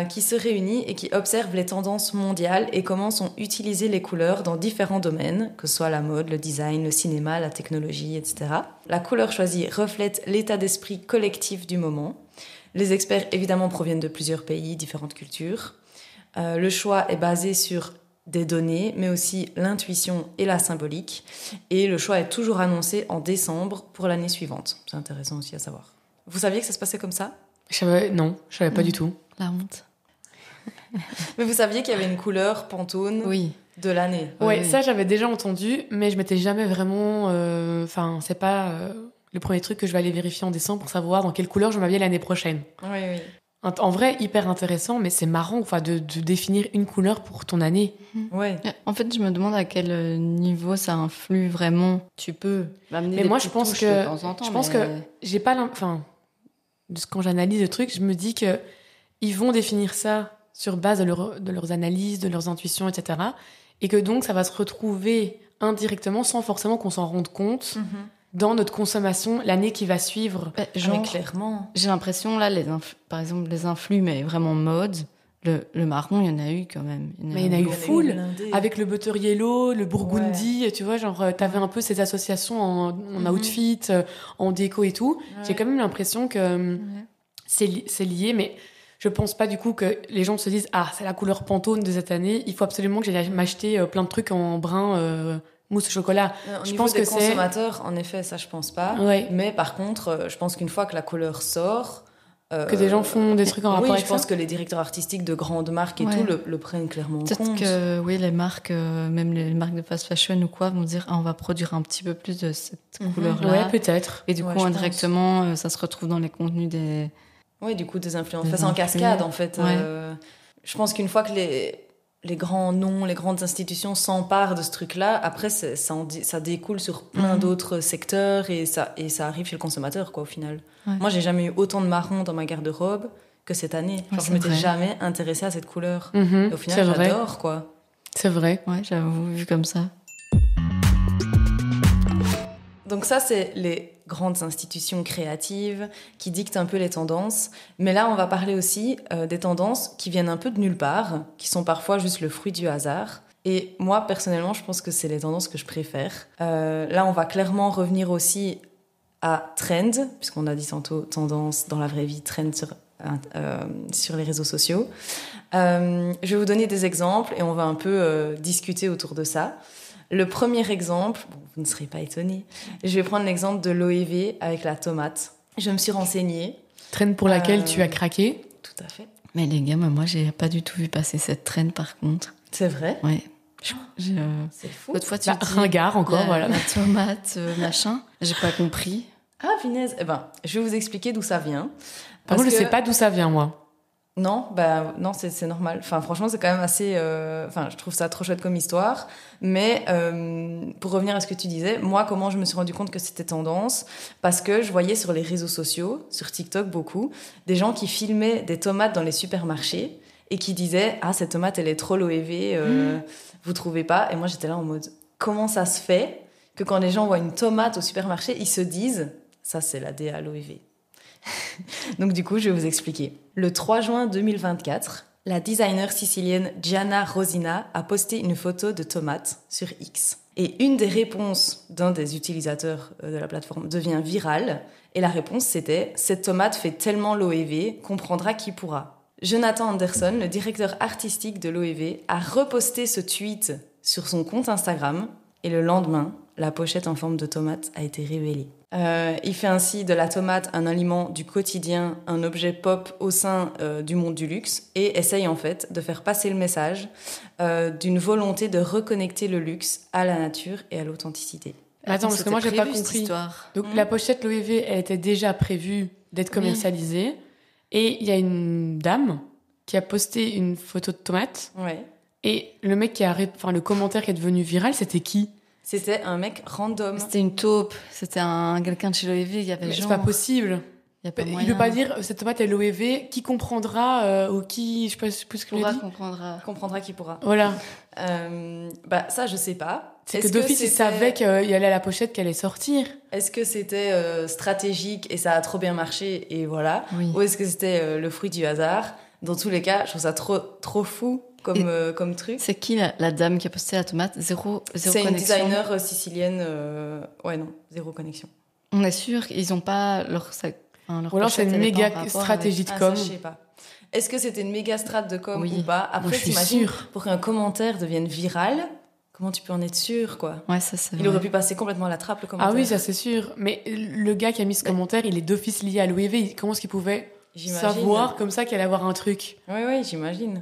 qui se réunit et qui observe les tendances mondiales et comment sont utilisées les couleurs dans différents domaines, que ce soit la mode, le design, le cinéma, la technologie, etc. La couleur choisie reflète l'état d'esprit collectif du moment. Les experts, évidemment, proviennent de plusieurs pays, différentes cultures. Le choix est basé sur des données, mais aussi l'intuition et la symbolique. Et le choix est toujours annoncé en décembre pour l'année suivante. C'est intéressant aussi à savoir. Vous saviez que ça se passait comme ça ? Non, je savais pas du tout. La honte. Mais vous saviez qu'il y avait une couleur Pantone de l'année ? Oui, ça j'avais déjà entendu, mais je m'étais jamais vraiment... c'est pas le premier truc que je vais aller vérifier en décembre pour savoir dans quelle couleur je m'habille l'année prochaine. Oui. En vrai, hyper intéressant, mais c'est marrant de définir une couleur pour ton année. Ouais. En fait, je me demande à quel niveau ça influe vraiment. Tu peux m'amener mais des moi, je pense que de temps en temps, que j'ai pas quand j'analyse le truc, je me dis que ils vont définir ça sur base de leurs analyses, de leurs intuitions, etc. Et que donc, ça va se retrouver indirectement, sans forcément qu'on s'en rende compte, dans notre consommation l'année qui va suivre. Clairement. J'ai l'impression, là, par exemple, les influx, mais vraiment mode, le marron, il y en a eu quand même. Il y en a eu full, avec le butter yellow, le burgundy, tu vois, t'avais un peu ces associations en outfit, en déco et tout. Ouais. J'ai quand même l'impression que c'est lié, mais je pense pas du coup que les gens se disent ah c'est la couleur Pantone de cette année, il faut absolument que j'aille m'acheter plein de trucs en brun mousse au chocolat. Je pense que consommateurs, en effet, ça je pense pas. Ouais. Mais par contre, je pense qu'une fois que la couleur sort, que des gens font des trucs en rapport avec ça. Oui, je pense que les directeurs artistiques de grandes marques et tout le prennent clairement en compte. Peut-être que oui, les marques, même les marques de fast fashion ou quoi, vont dire on va produire un petit peu plus de cette couleur-là. Ouais, peut-être. Et du coup, indirectement, ça se retrouve dans les contenus des. Oui, du coup, des influences. Enfin, c'est en cascade, en fait. Ouais. Je pense qu'une fois que les grands noms, les grandes institutions s'emparent de ce truc-là, après, ça découle sur plein d'autres secteurs et ça arrive chez le consommateur, quoi, au final. Ouais. Moi, j'ai jamais eu autant de marrons dans ma garde-robe que cette année. Genre, je m'étais jamais intéressée à cette couleur. Et au final, j'adore, quoi. C'est vrai. Ouais, j'avoue, vu comme ça. Donc ça, c'est les grandes institutions créatives qui dictent un peu les tendances. Mais là, on va parler aussi des tendances qui viennent un peu de nulle part, qui sont parfois juste le fruit du hasard. Et moi, personnellement, je pense que c'est les tendances que je préfère. Là, on va clairement revenir aussi à trend, puisqu'on a dit tantôt tendance dans la vraie vie, trend sur les réseaux sociaux. Je vais vous donner des exemples et on va un peu discuter autour de ça. Le premier exemple, vous ne serez pas étonnés, je vais prendre l'exemple de l'OEV avec la tomate. Je me suis renseignée. Trend pour laquelle tu as craqué. Tout à fait. Mais les gars, moi, j'ai pas du tout vu passer cette trend, par contre. C'est vrai? Ouais. C'est fou. L'autre fois, tu dis ringard encore, voilà. La tomate, machin. J'ai pas compris. Ah, finesse. Eh ben, je vais vous expliquer d'où ça vient. Par contre, je sais pas d'où ça vient, moi. Non, non, c'est normal. Enfin, franchement, c'est quand même assez. Je trouve ça trop chouette comme histoire. Mais pour revenir à ce que tu disais, moi, comment je me suis rendu compte que c'était tendance? Parce que je voyais sur les réseaux sociaux, sur TikTok beaucoup, des gens qui filmaient des tomates dans les supermarchés et qui disaient ah cette tomate elle est trop l'OEV, vous trouvez pas? Et moi j'étais là en mode comment ça se fait que quand les gens voient une tomate au supermarché, ils se disent ça c'est la DA l'OEV. Donc du coup, je vais vous expliquer. Le 3 juin 2024, la designer sicilienne Gianna Rosina a posté une photo de tomates sur X. Et une des réponses d'un des utilisateurs de la plateforme devient virale. Et la réponse, c'était « Cette tomate fait tellement l'OEV, comprendra qui pourra ». Jonathan Anderson, le directeur artistique de l'OEV, a reposté ce tweet sur son compte Instagram. Et le lendemain, la pochette en forme de tomate a été révélée. Il fait ainsi de la tomate un aliment du quotidien, un objet pop au sein du monde du luxe et essaye en fait de faire passer le message d'une volonté de reconnecter le luxe à la nature et à l'authenticité. Attends, parce que moi j'ai pas compris. Donc la pochette l'OEV, elle était déjà prévue d'être commercialisée et il y a une dame qui a posté une photo de tomate. Ouais. Et le mec le commentaire qui est devenu viral, c'était qui? C'était un mec random. C'était une taupe. C'était quelqu'un de chez l'OEV. Il y avait c'est pas possible. Il ne peut pas dire cette tomate est l'OEV. Qui comprendra ou qui, je sais plus ce qu'il a dit. Comprendra qui pourra. Voilà. Ça, je sais pas. C'est que d'office, il savait qu'il y allait à la pochette qu'elle allait sortir. Est-ce que c'était stratégique et ça a trop bien marché et voilà. Ou est-ce que c'était le fruit du hasard? Dans tous les cas, je trouve ça trop fou. Comme truc. C'est qui la dame qui a posté la tomate? Zéro connexion. C'est une designer sicilienne. Zéro connexion. On est sûr qu'ils n'ont pas leur ou alors c'est une méga stratégie de com. Ça, je sais pas. Est-ce que c'était une méga strat de com ou pas? Après, moi, je suis t'imagines, sûre. pour qu'un commentaire devienne viral, comment tu peux en être sûr, quoi? Ouais, ça c'est vrai. Il aurait pu passer complètement à la trappe, le commentaire. Ah oui, ça c'est sûr. Mais le gars qui a mis ce commentaire, il est d'office lié à l'OEV. Comment est-ce qu'il pouvait savoir comme ça qu'il allait avoir un truc? Oui, j'imagine.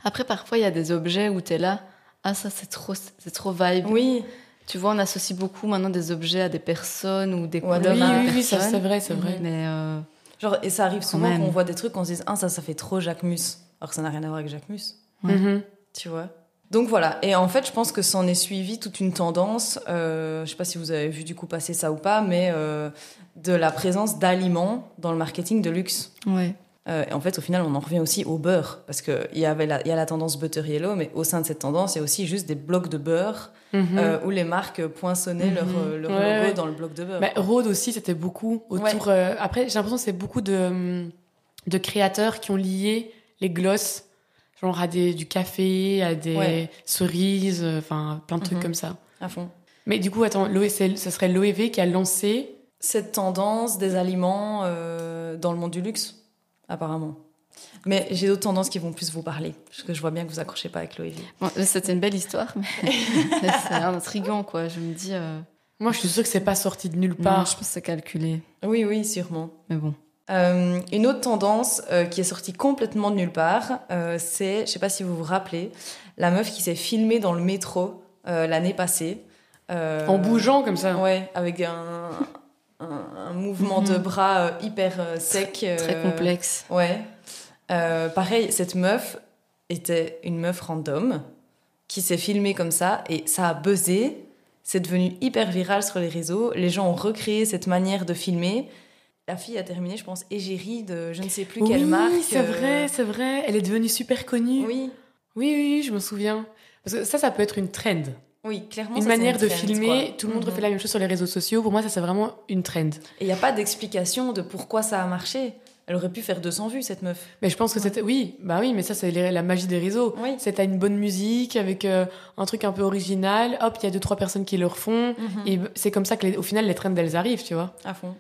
Après, parfois, il y a des objets où t'es là, ah, ça, c'est trop vibe. Oui. Tu vois, on associe beaucoup maintenant des objets à des personnes ou des couleurs à des oui, ça, personnes. c'est vrai. Mais et ça arrive souvent qu'on voit des trucs, qu'on se dise, ah, ça fait trop Jacques Mus. Alors que ça n'a rien à voir avec Jacques Mus. Tu vois. Donc voilà. Et en fait, je pense que s'en est suivi toute une tendance, je sais pas si vous avez vu du coup passer ça ou pas, mais de la présence d'aliments dans le marketing de luxe. Ouais. Et en fait, au final, on en revient aussi au beurre. Parce qu'il y a la tendance butter yellow, mais au sein de cette tendance, il y a aussi juste des blocs de beurre où les marques poinçonnaient leur logo dans le bloc de beurre. Rhode aussi, c'était beaucoup autour... après, j'ai l'impression que c'est beaucoup de créateurs qui ont lié les glosses, genre à du café, à des cerises, enfin plein de trucs comme ça. À fond. Mais du coup, attends, ça serait l'OEV qui a lancé... cette tendance des aliments dans le monde du luxe. Apparemment. Mais j'ai d'autres tendances qui vont plus vous parler, parce que je vois bien que vous accrochez pas avec Loévie. Bon, c'était une belle histoire, mais c'est intriguant, quoi. Je me dis... Moi, je suis sûre que c'est pas sorti de nulle non, part. je pense que c'est calculé. Oui, sûrement. Mais bon. Une autre tendance qui est sortie complètement de nulle part, c'est, je sais pas si vous vous rappelez, la meuf qui s'est filmée dans le métro l'année passée. En bougeant comme ça. Ouais, avec un mouvement de bras hyper sec. Très complexe. Ouais. Pareil, cette meuf était une meuf random qui s'est filmée comme ça et ça a buzzé. C'est devenu hyper viral sur les réseaux. Les gens ont recréé cette manière de filmer. La fille a terminé, je pense, égérie de je ne sais plus quelle marque. Oui, c'est vrai. Elle est devenue super connue. Oui, Oui, je me souviens. Parce que ça peut être une trend. oui, clairement. Une ça, c'est manière de trend, filmer. quoi. Tout le monde refait la même chose sur les réseaux sociaux. Pour moi, ça, c'est vraiment une trend. Et il n'y a pas d'explication de pourquoi ça a marché. Elle aurait pu faire 200 vues, cette meuf. Mais je pense que c'était... Oui, mais ça, c'est la magie des réseaux. Oui. C'est t'as une bonne musique avec un truc un peu original. Hop, il y a 2-3 personnes qui le refont. Et c'est comme ça que, au final, les trends, elles arrivent, tu vois. À fond.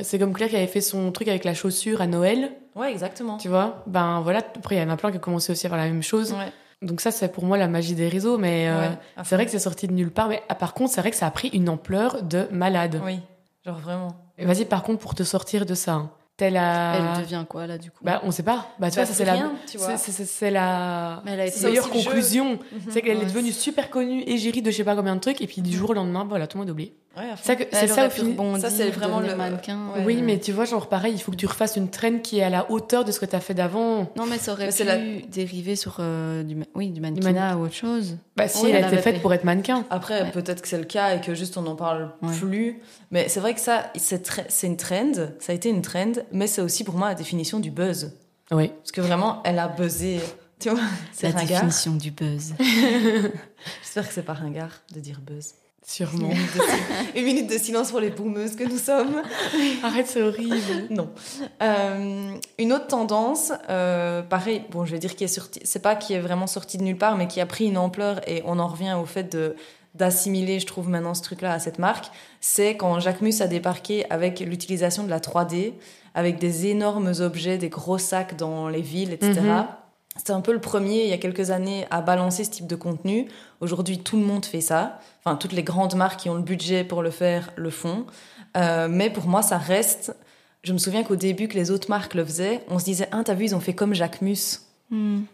C'est comme Claire qui avait fait son truc avec la chaussure à Noël, Ouais, exactement. tu vois. Ben voilà, après, il y en a plein qui ont commencé aussi à faire la même chose. Ouais. Donc ça, c'est pour moi la magie des réseaux. Mais Ouais, à c'est fond. vrai que c'est sorti de nulle part. Mais par contre, c'est vrai que ça a pris une ampleur de malade. Oui, genre vraiment. Et vas-y, par contre, pour te sortir de ça, hein, t'es la... Elle devient quoi, là, du coup? Bah, on sait pas. Bah, tu vois, ça, c'est rien, tu vois. c'est la Mais elle a été aussi meilleure le jeu. conclusion. C'est qu'elle est Ouais. devenue super connue, égérie de je sais pas combien de trucs, et puis du jour au lendemain, voilà, tout le monde a oublié. Ouais, à fond. C'est Elle ça aurait au pu final. rebondir, Ça, c'est vraiment devenir le mannequin. Ouais. Oui, mais tu vois, genre pareil, il faut que tu refasses une trend qui est à la hauteur de ce que t'as fait d'avant. Non, mais ça aurait Mais pu c'est dériver sur du mannequinat ou autre chose. Bah, si Oui, elle a elle été avait faite fait. pour être mannequin. Après, Ouais. peut-être que c'est le cas et que juste on n'en parle Ouais. plus. Mais c'est vrai que ça, c'est une trend. Ça a été une trend, mais c'est aussi pour moi la définition du buzz. Oui. Parce que vraiment, elle a buzzé. Tu vois, c'est La ringard. définition du buzz. J'espère que c'est pas ringard de dire buzz. Sûrement. Une minute de silence pour les boomeuses que nous sommes. Arrête, c'est horrible. Non. Une autre tendance, pareil, bon, je vais dire qui est sorti, c'est pas qui est vraiment sorti de nulle part, mais qui a pris une ampleur et on en revient au fait d'assimiler, je trouve, maintenant ce truc-là à cette marque, c'est quand Jacquemus a débarqué avec l'utilisation de la 3D, avec des énormes objets, des gros sacs dans les villes, etc. C'était un peu le premier, il y a quelques années, à balancer ce type de contenu. Aujourd'hui, tout le monde fait ça. Enfin, toutes les grandes marques qui ont le budget pour le faire, le font. Mais pour moi, ça reste... Je me souviens qu'au début, que les autres marques le faisaient, on se disait « Ah, t'as vu, ils ont fait comme Jacquemus.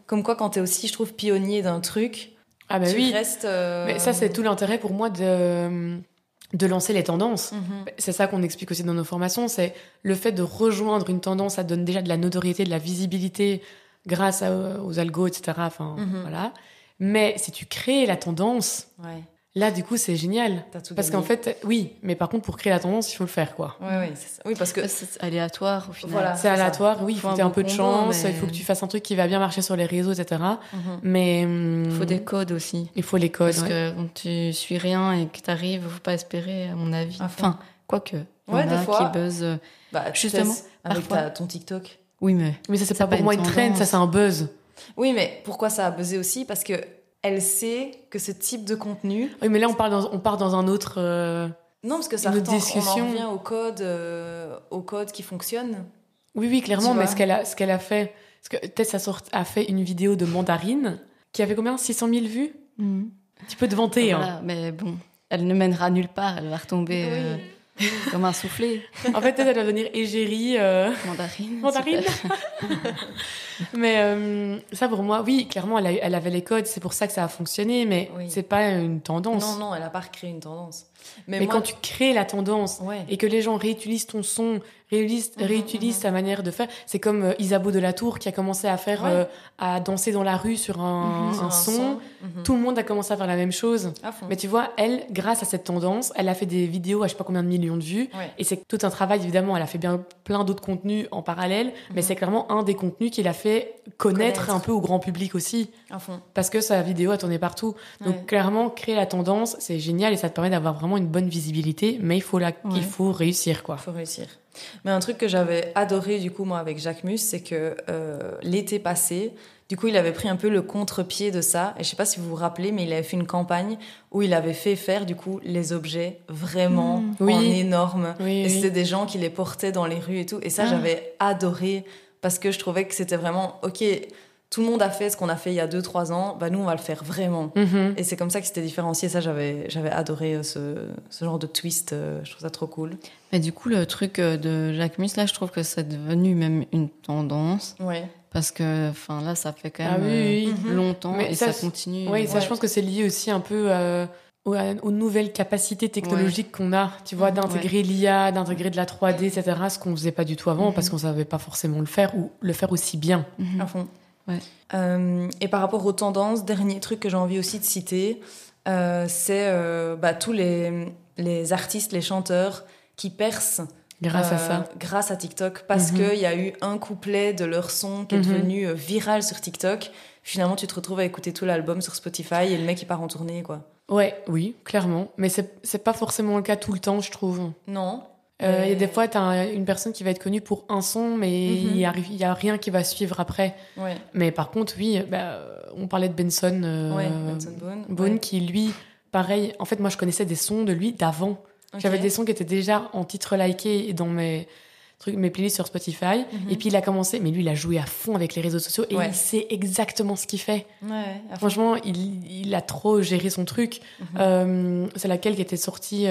Comme quoi, quand t'es aussi, je trouve, pionnier d'un truc, Ah bah tu oui. restes... Mais ça, c'est tout l'intérêt pour moi de lancer les tendances. C'est ça qu'on explique aussi dans nos formations, c'est le fait de rejoindre une tendance, ça donne déjà de la notoriété, de la visibilité grâce aux algos, etc. Enfin, voilà. Mais si tu crées la tendance, Ouais, là, du coup, c'est génial. t'as tout Parce gagné. qu'en fait, oui, mais par contre, pour créer la tendance, il faut le faire, quoi. Ouais, c'est ça. Oui, parce que... C'est aléatoire au final. Voilà. C'est c'est ça. aléatoire, oui, il faut Faut que tu aies un un peu de bon chance, combo, mais- il faut que tu fasses un truc qui va bien marcher sur les réseaux, etc. Mhm. Mais Il faut des codes aussi. il faut les codes. Parce ouais. que quand tu suis rien et que t'arrives, faut pas espérer, à mon avis. À fond. Enfin, quoique. Ouais, des fois. Qui buzz. Bah, tu Justement, testes avec parfois. ton TikTok. Oui, mais. Mais ça, c'est C'est pas pas pour moi une une trend, tendance. ça, c'est un buzz. Oui, mais pourquoi ça a buzzé aussi? Parce que elle sait que ce type de contenu... Oui, mais là, on part dans un autre... Non, parce que ça Une autre on en discussion. revient au code qui fonctionne. Oui, clairement, Tu mais vois. ce qu'elle a fait... Parce que Tess a fait une vidéo de mandarine qui avait combien? 600 000 vues? Tu peux te vanter, hein. Voilà, mais bon, elle ne mènera nulle part, elle va retomber comme un soufflé. En fait, Tess, elle va devenir égérie... Mandarine. Mandarine. super. Mais ça, pour moi, oui, clairement, elle avait les codes, c'est pour ça que ça a fonctionné, mais Oui. c'est pas une tendance. Non, elle a pas recréé une tendance. Mais Mais moi, quand tu crées la tendance ouais. et que les gens réutilisent ton son, réutilisent ta manière de faire, c'est comme Isabeau de la Tour qui a commencé à faire, Ouais. à danser dans la rue sur un Sur son. Mhm. Tout le monde a commencé à faire la même chose. À fond. Mais tu vois, elle, grâce à cette tendance, elle a fait des vidéos à je sais pas combien de millions de vues. Ouais. Et c'est tout un travail, évidemment. Elle a fait bien plein d'autres contenus en parallèle. Mais c'est clairement un des contenus qui l'a fait connaître un peu au grand public aussi. À fond. Parce que sa vidéo a tourné partout. Donc Ouais. clairement, créer la tendance, c'est génial et ça te permet d'avoir vraiment une bonne visibilité. Mais il faut réussir, quoi. Faut réussir. Mais un truc que j'avais adoré, du coup, moi, avec Jacquemus, c'est que l'été passé, du coup, il avait pris un peu le contre-pied de ça. Et je sais pas si vous vous rappelez, mais il avait fait une campagne où il avait fait faire, du coup, les objets vraiment en Oui. énorme. Oui, Et oui. c'était des gens qui les portaient dans les rues et tout. Et ça, Ah. j'avais adoré parce que je trouvais que c'était vraiment, ok, tout le monde a fait ce qu'on a fait il y a 2-3 ans, bah nous on va le faire vraiment. Et c'est comme ça que c'était différencié. Ça, j'avais adoré ce genre de twist. Je trouve ça trop cool. Mais du coup, le truc de Jacquemus, là, je trouve que c'est devenu même une tendance. Ouais. Parce que, enfin, là, ça fait quand même oui. longtemps Mais et ça continue. Oui, ça, je pense que c'est lié aussi un peu aux nouvelles capacités technologiques qu'on a, tu vois, d'intégrer l'IA, d'intégrer de la 3D, etc., ce qu'on faisait pas du tout avant parce qu'on savait pas forcément le faire ou le faire aussi bien. À fond. Ouais. Et par rapport aux tendances, dernier truc que j'ai envie aussi de citer, c'est tous les artistes, les chanteurs qui percent Grâce à ça. Grâce à TikTok, parce qu'il y a eu un couplet de leur son qui est devenu viral sur TikTok. Finalement, tu te retrouves à écouter tout l'album sur Spotify et le mec, il part en tournée, quoi. Ouais, oui, clairement. Mais c'est pas forcément le cas tout le temps, je trouve. Non. Il y a des fois, t'as une personne qui va être connue pour un son, mais il y a rien qui va suivre après. Ouais. Mais par contre, oui, on parlait de Benson, Benson Boone, ouais. qui, lui, pareil, en fait, moi, je connaissais des sons de lui d'avant. Okay. J'avais des sons qui étaient déjà en titre liké et dans mes playlists sur Spotify. Et puis, il a commencé, mais lui, il a joué à fond avec les réseaux sociaux et il sait exactement ce qu'il fait. Ouais, franchement, il a trop géré son truc. C'est laquelle qui était sortie...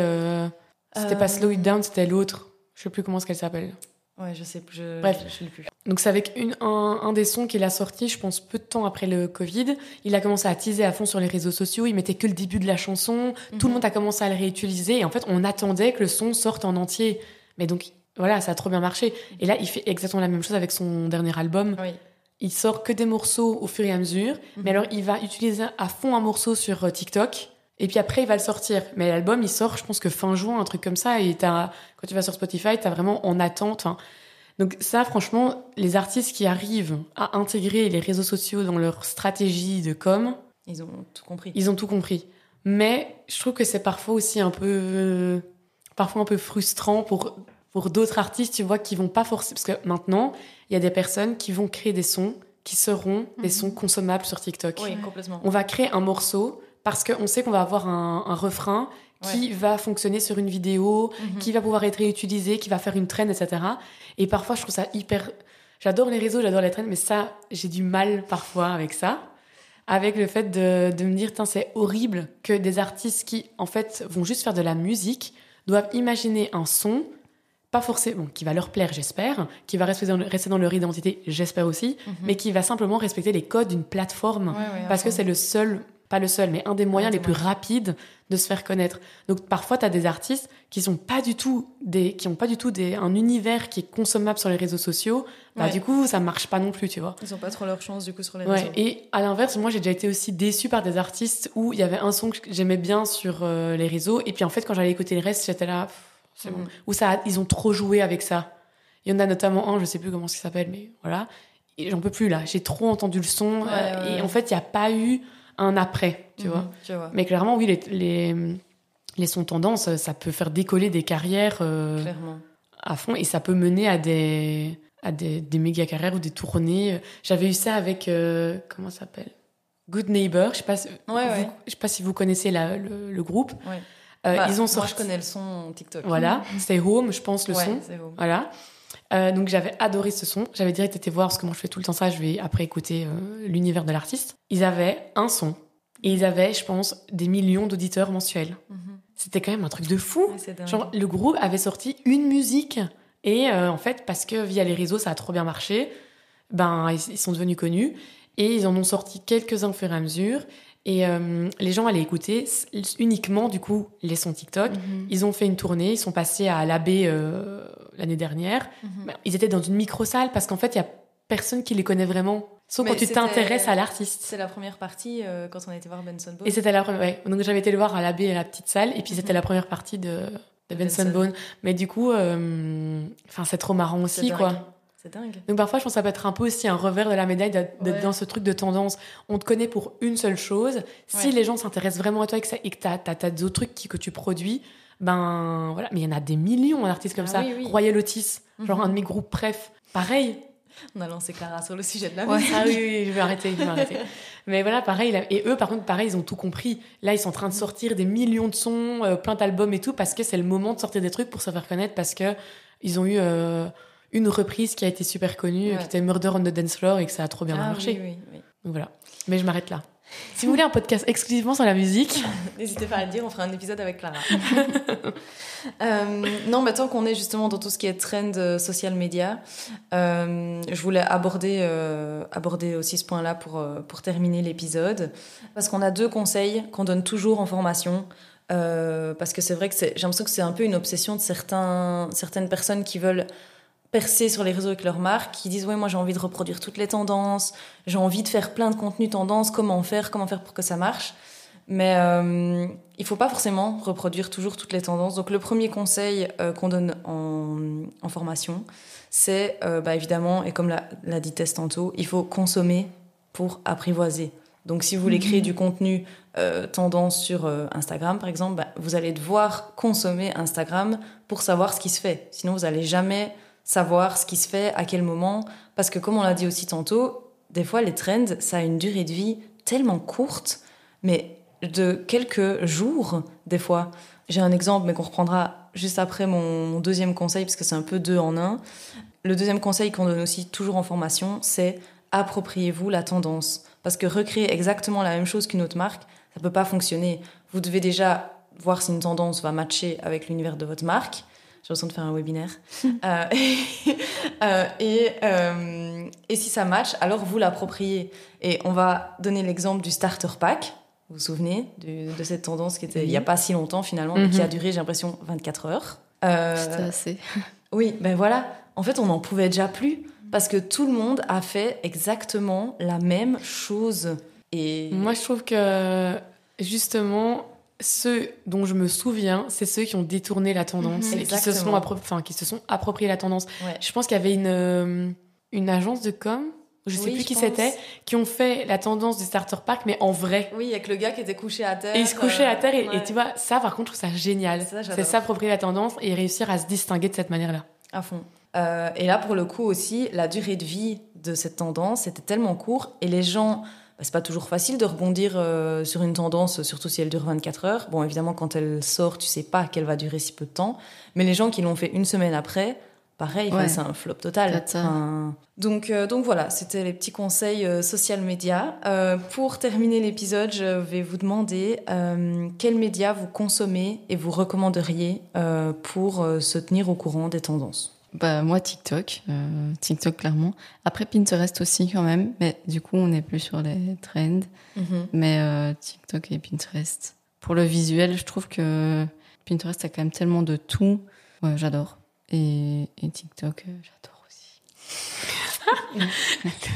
C'était pas Slow It Down, c'était l'autre. Je sais plus comment qu'elle s'appelle. Ouais, je sais plus. Bref, je l'ai plus. Donc c'est avec un des sons qu'il a sorti, je pense peu de temps après le Covid. Il a commencé à teaser à fond sur les réseaux sociaux. Il mettait que le début de la chanson. Tout le monde a commencé à le réutiliser. Et en fait, on attendait que le son sorte en entier. Mais donc voilà, ça a trop bien marché. Et là, il fait exactement la même chose avec son dernier album. Oui. Il sort que des morceaux au fur et à mesure. Mais alors, il va utiliser à fond un morceau sur TikTok. Et puis après, il va le sortir. Mais l'album, il sort, je pense que fin juin, un truc comme ça. Et quand tu vas sur Spotify, t'as vraiment en attente. Donc ça, franchement, les artistes qui arrivent à intégrer les réseaux sociaux dans leur stratégie de com... Ils ont tout compris. Ils ont tout compris. Mais je trouve que c'est parfois aussi un peu frustrant pour d'autres artistes, tu vois, qui vont pas forcément... Parce que maintenant, il y a des personnes qui vont créer des sons qui seront des sons consommables sur TikTok. Oui, complètement. On va créer un morceau... Parce qu'on sait qu'on va avoir un refrain qui va fonctionner sur une vidéo, qui va pouvoir être réutilisé, qui va faire une trend, etc. Et parfois, je trouve ça hyper... J'adore les réseaux, j'adore les trends, mais ça, j'ai du mal parfois avec ça. Avec le fait de me dire, c'est horrible que des artistes qui, en fait, vont juste faire de la musique, doivent imaginer un son, pas forcément, qui va leur plaire, j'espère, qui va rester dans leur identité, j'espère aussi, mais qui va simplement respecter les codes d'une plateforme. Parce que c'est le seul... Pas le seul, mais un des moyens les plus rapides de se faire connaître. Donc parfois, tu as des artistes qui n'ont pas du tout un univers qui est consommable sur les réseaux sociaux. Du coup, ça marche pas non plus, tu vois. Ils n'ont pas trop leur chance, du coup, sur les réseaux. Et à l'inverse, moi, j'ai déjà été aussi déçue par des artistes où il y avait un son que j'aimais bien sur les réseaux. Et puis en fait, quand j'allais écouter le reste, j'étais là, c'est bon. Ou ils ont trop joué avec ça. Il y en a notamment un, je sais plus comment ça s'appelle, mais voilà. Et j'en peux plus, là. J'ai trop entendu le son. Et en fait, il n'y a pas eu... un après, tu vois. Mais clairement, oui, les sons tendances, ça peut faire décoller des carrières à fond et ça peut mener à des méga carrières ou des tournées. J'avais eu ça avec, comment ça s'appelle ? Good Neighbor, je sais pas si vous connaissez le groupe. Ils ont sorti... Moi, je connais le son TikTok. Voilà, c'est Home, je pense, le son. C'est Home. Voilà. Donc j'avais adoré ce son. J'avais direct été voir, parce que moi je fais tout le temps ça, je vais après écouter l'univers de l'artiste. Ils avaient un son et ils avaient, je pense, des millions d'auditeurs mensuels. C'était quand même un truc de fou. Genre, le groupe avait sorti une musique et en fait, parce que via les réseaux ça a trop bien marché, ils sont devenus connus et ils en ont sorti quelques-uns au fur et à mesure. Et les gens allaient écouter uniquement, du coup, les sons TikTok. Ils ont fait une tournée, ils sont passés à l'Abbé l'année dernière. Ils étaient dans une micro-salle parce qu'en fait, il n'y a personne qui les connaît vraiment. Sauf quand tu t'intéresses à l'artiste. C'est la première partie quand on a été voir Benson Boone. Et c'était la première, Donc j'avais été le voir à l'Abbé, à la petite salle. Et puis c'était la première partie de Benson Boone. Mais du coup, c'est trop marrant aussi, quoi. C'est dingue. Donc parfois, je pense que ça peut être un peu aussi un revers de la médaille d'être dans ce truc de tendance. On te connaît pour une seule chose. Si les gens s'intéressent vraiment à toi et que t'as d'autres trucs que tu produis, voilà. Mais il y en a des millions d'artistes comme ça. Oui. Royal Otis, genre un de mes groupes préf. Pareil. On a lancé Clara sur le sujet de la musique. Ah oui, je vais arrêter. Mais voilà, pareil. Et eux, par contre, pareil, ils ont tout compris. Là, ils sont en train de sortir des millions de sons, plein d'albums et tout, parce que c'est le moment de sortir des trucs pour se faire connaître, parce que ils ont eu... une reprise qui a été super connue, qui était Murder on the Dance Floor et que ça a trop bien marché. Oui. Donc voilà. Mais je m'arrête là. Si vous voulez un podcast exclusivement sur la musique, n'hésitez pas à le dire, on fera un épisode avec Clara. Non, mais tant qu'on est justement dans tout ce qui est trend social media, je voulais aborder aussi ce point-là pour terminer l'épisode. Parce qu'on a 2 conseils qu'on donne toujours en formation. Parce que c'est vrai que j'ai l'impression que c'est un peu une obsession de certaines personnes qui veulent percer sur les réseaux avec leur marque, qui disent « Ouais, moi j'ai envie de reproduire toutes les tendances, j'ai envie de faire plein de contenus tendances, comment faire pour que ça marche ?» Mais il faut pas forcément reproduire toujours toutes les tendances. Donc le premier conseil qu'on donne en formation, c'est évidemment, et comme l'a dit Tess tantôt, il faut consommer pour apprivoiser. Donc si vous voulez créer du contenu tendance sur Instagram, par exemple, vous allez devoir consommer Instagram pour savoir ce qui se fait. Sinon, vous n'allez jamais savoir ce qui se fait, à quel moment. Parce que comme on l'a dit aussi tantôt, des fois, les trends, ça a une durée de vie tellement courte, mais de quelques jours, des fois. J'ai un exemple, mais qu'on reprendra juste après mon deuxième conseil, parce que c'est un peu 2 en 1. Le deuxième conseil qu'on donne aussi toujours en formation, c'est appropriez-vous la tendance. Parce que recréer exactement la même chose qu'une autre marque, ça peut pas fonctionner. Vous devez déjà voir si une tendance va matcher avec l'univers de votre marque. J'ai l'impression de faire un webinaire. Et si ça match, alors vous l'appropriez. Et on va donner l'exemple du starter pack. Vous vous souvenez de cette tendance qui était il n'y a pas si longtemps finalement, mais qui a duré, j'ai l'impression, 24 heures. C'était assez. Oui, ben voilà. En fait, on n'en pouvait déjà plus parce que tout le monde a fait exactement la même chose. Et moi je trouve que justement, ceux dont je me souviens, c'est ceux qui ont détourné la tendance et qui se sont appropriés la tendance. Ouais. Je pense qu'il y avait une agence de com, je sais plus qui c'était, qui ont fait la tendance du starter pack, mais en vrai. Oui, avec le gars qui était couché à terre. Et il se couchait à terre et tu vois, ça par contre, je trouve ça génial. C'est s'approprier la tendance et réussir à se distinguer de cette manière-là. À fond. Et là, pour le coup aussi, la durée de vie de cette tendance était tellement courte et les gens... c'est pas toujours facile de rebondir sur une tendance, surtout si elle dure 24 heures. Bon, évidemment, quand elle sort, tu sais pas qu'elle va durer si peu de temps. Mais les gens qui l'ont fait une semaine après, pareil, c'est un flop total. Donc voilà, c'était les petits conseils social media. Pour terminer l'épisode, je vais vous demander quels médias vous consommez et vous recommanderiez pour se tenir au courant des tendances. Moi, TikTok clairement. Après, Pinterest aussi quand même, mais du coup, on n'est plus sur les trends. Mais TikTok et Pinterest. Pour le visuel, je trouve que Pinterest a quand même tellement de tout. Ouais, j'adore. Et TikTok, j'adore aussi.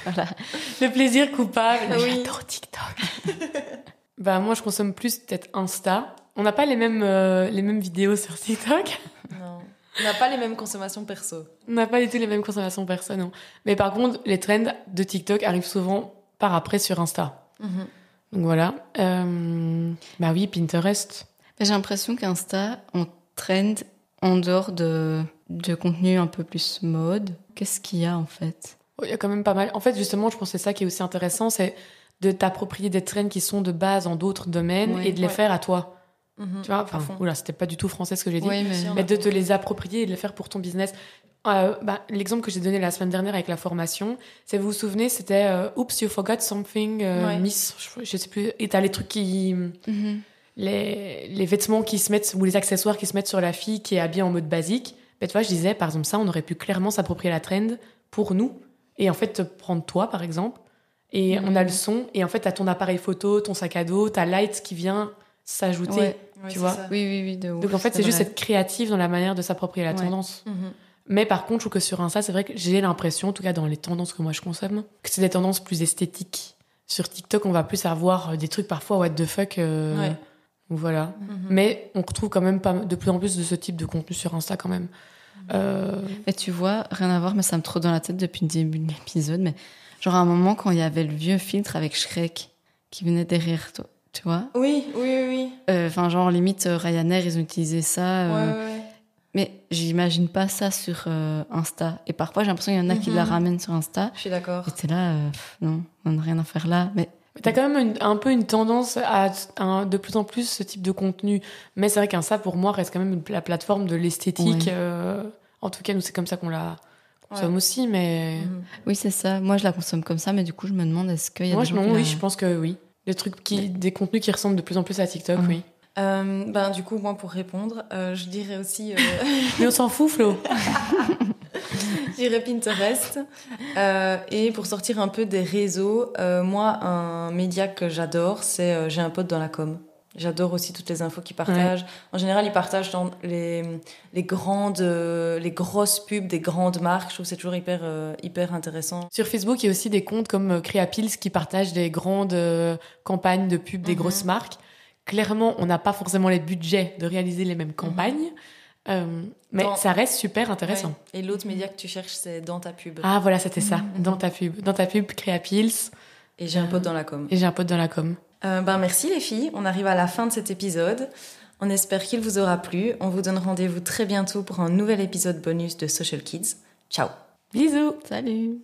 Voilà. Le plaisir coupable. Oui. J'adore TikTok. Moi, je consomme plus peut-être Insta. On n'a pas les mêmes vidéos sur TikTok. Non. On n'a pas les mêmes consommations perso. On n'a pas du tout les mêmes consommations perso, non. Mais par contre, les trends de TikTok arrivent souvent par après sur Insta. Donc voilà. Oui, Pinterest. J'ai l'impression qu'Insta, on trend en dehors de contenu un peu plus mode. Qu'est-ce qu'il y a en fait ? Il y a quand même pas mal. En fait, justement, je pense que c'est ça qui est aussi intéressant, c'est de t'approprier des trends qui sont de base en d'autres domaines et de les faire à toi. Tu vois, c'était pas du tout français ce que j'ai dit, mais de te les approprier et de les faire pour ton business. L'exemple que j'ai donné la semaine dernière avec la formation, c'est, vous vous souvenez, c'était Oops, you forgot something, Miss, je sais plus, et t'as les trucs qui... les vêtements qui se mettent, ou les accessoires qui se mettent sur la fille qui est habillée en mode basique. Tu vois, je disais, par exemple, ça, on aurait pu clairement s'approprier la trend pour nous, et en fait, te prendre toi, par exemple, et on a le son, et en fait, t'as ton appareil photo, ton sac à dos, t'as Light qui vient s'ajouter, tu vois. Oui, de ouf. Donc en fait, c'est juste être créatif dans la manière de s'approprier la tendance. Mais par contre, je trouve que sur Insta, c'est vrai que j'ai l'impression, en tout cas dans les tendances que moi je consomme, que c'est des tendances plus esthétiques. Sur TikTok, on va plus avoir des trucs parfois what the fuck. Voilà. Mais on retrouve quand même de plus en plus de ce type de contenu sur Insta quand même. Et tu vois, rien à voir, mais ça me trotte dans la tête depuis le début de l'épisode. Mais genre à un moment, quand il y avait le vieux filtre avec Shrek qui venait derrière toi. Tu vois ? Oui. Genre, limite, Ryanair, ils ont utilisé ça. Mais j'imagine pas ça sur Insta. Et parfois, j'ai l'impression qu'il y en a qui la ramènent sur Insta. Je suis d'accord. Et t'es là, non, on n'a rien à faire là. Mais t'as quand même un peu une tendance à de plus en plus ce type de contenu. Mais c'est vrai qu'Insta, pour moi, reste quand même la plateforme de l'esthétique. En tout cas, nous, c'est comme ça qu'on l'a consomme aussi, mais... Oui, c'est ça. Moi, je la consomme comme ça, mais du coup, je me demande, est-ce qu'il y a Moi, des gens oui, qui je pense que oui. Des contenus qui ressemblent de plus en plus à TikTok, oui. Du coup, moi, pour répondre, je dirais aussi... Mais on s'en fout, Flo. Je dirais Pinterest. Et pour sortir un peu des réseaux, moi, un média que j'adore, c'est J'ai un pote dans la com. J'adore aussi toutes les infos qu'ils partagent. Ouais. En général, ils partagent dans les grosses pubs des grandes marques. Je trouve que c'est toujours hyper intéressant. Sur Facebook, il y a aussi des comptes comme Creapills qui partagent des grandes campagnes de pubs des grosses marques. Clairement, on n'a pas forcément les budgets de réaliser les mêmes campagnes. Mais ça reste super intéressant. Ouais. Et l'autre média que tu cherches, c'est Dans ta pub. Ah, voilà, c'était ça. Dans ta pub. Dans ta pub, Creapills. Et J'ai un pote dans la com. Et J'ai un pote dans la com. Merci les filles. On arrive à la fin de cet épisode. On espère qu'il vous aura plu. On vous donne rendez-vous très bientôt pour un nouvel épisode bonus de Social Kids. Ciao. Bisous. Salut.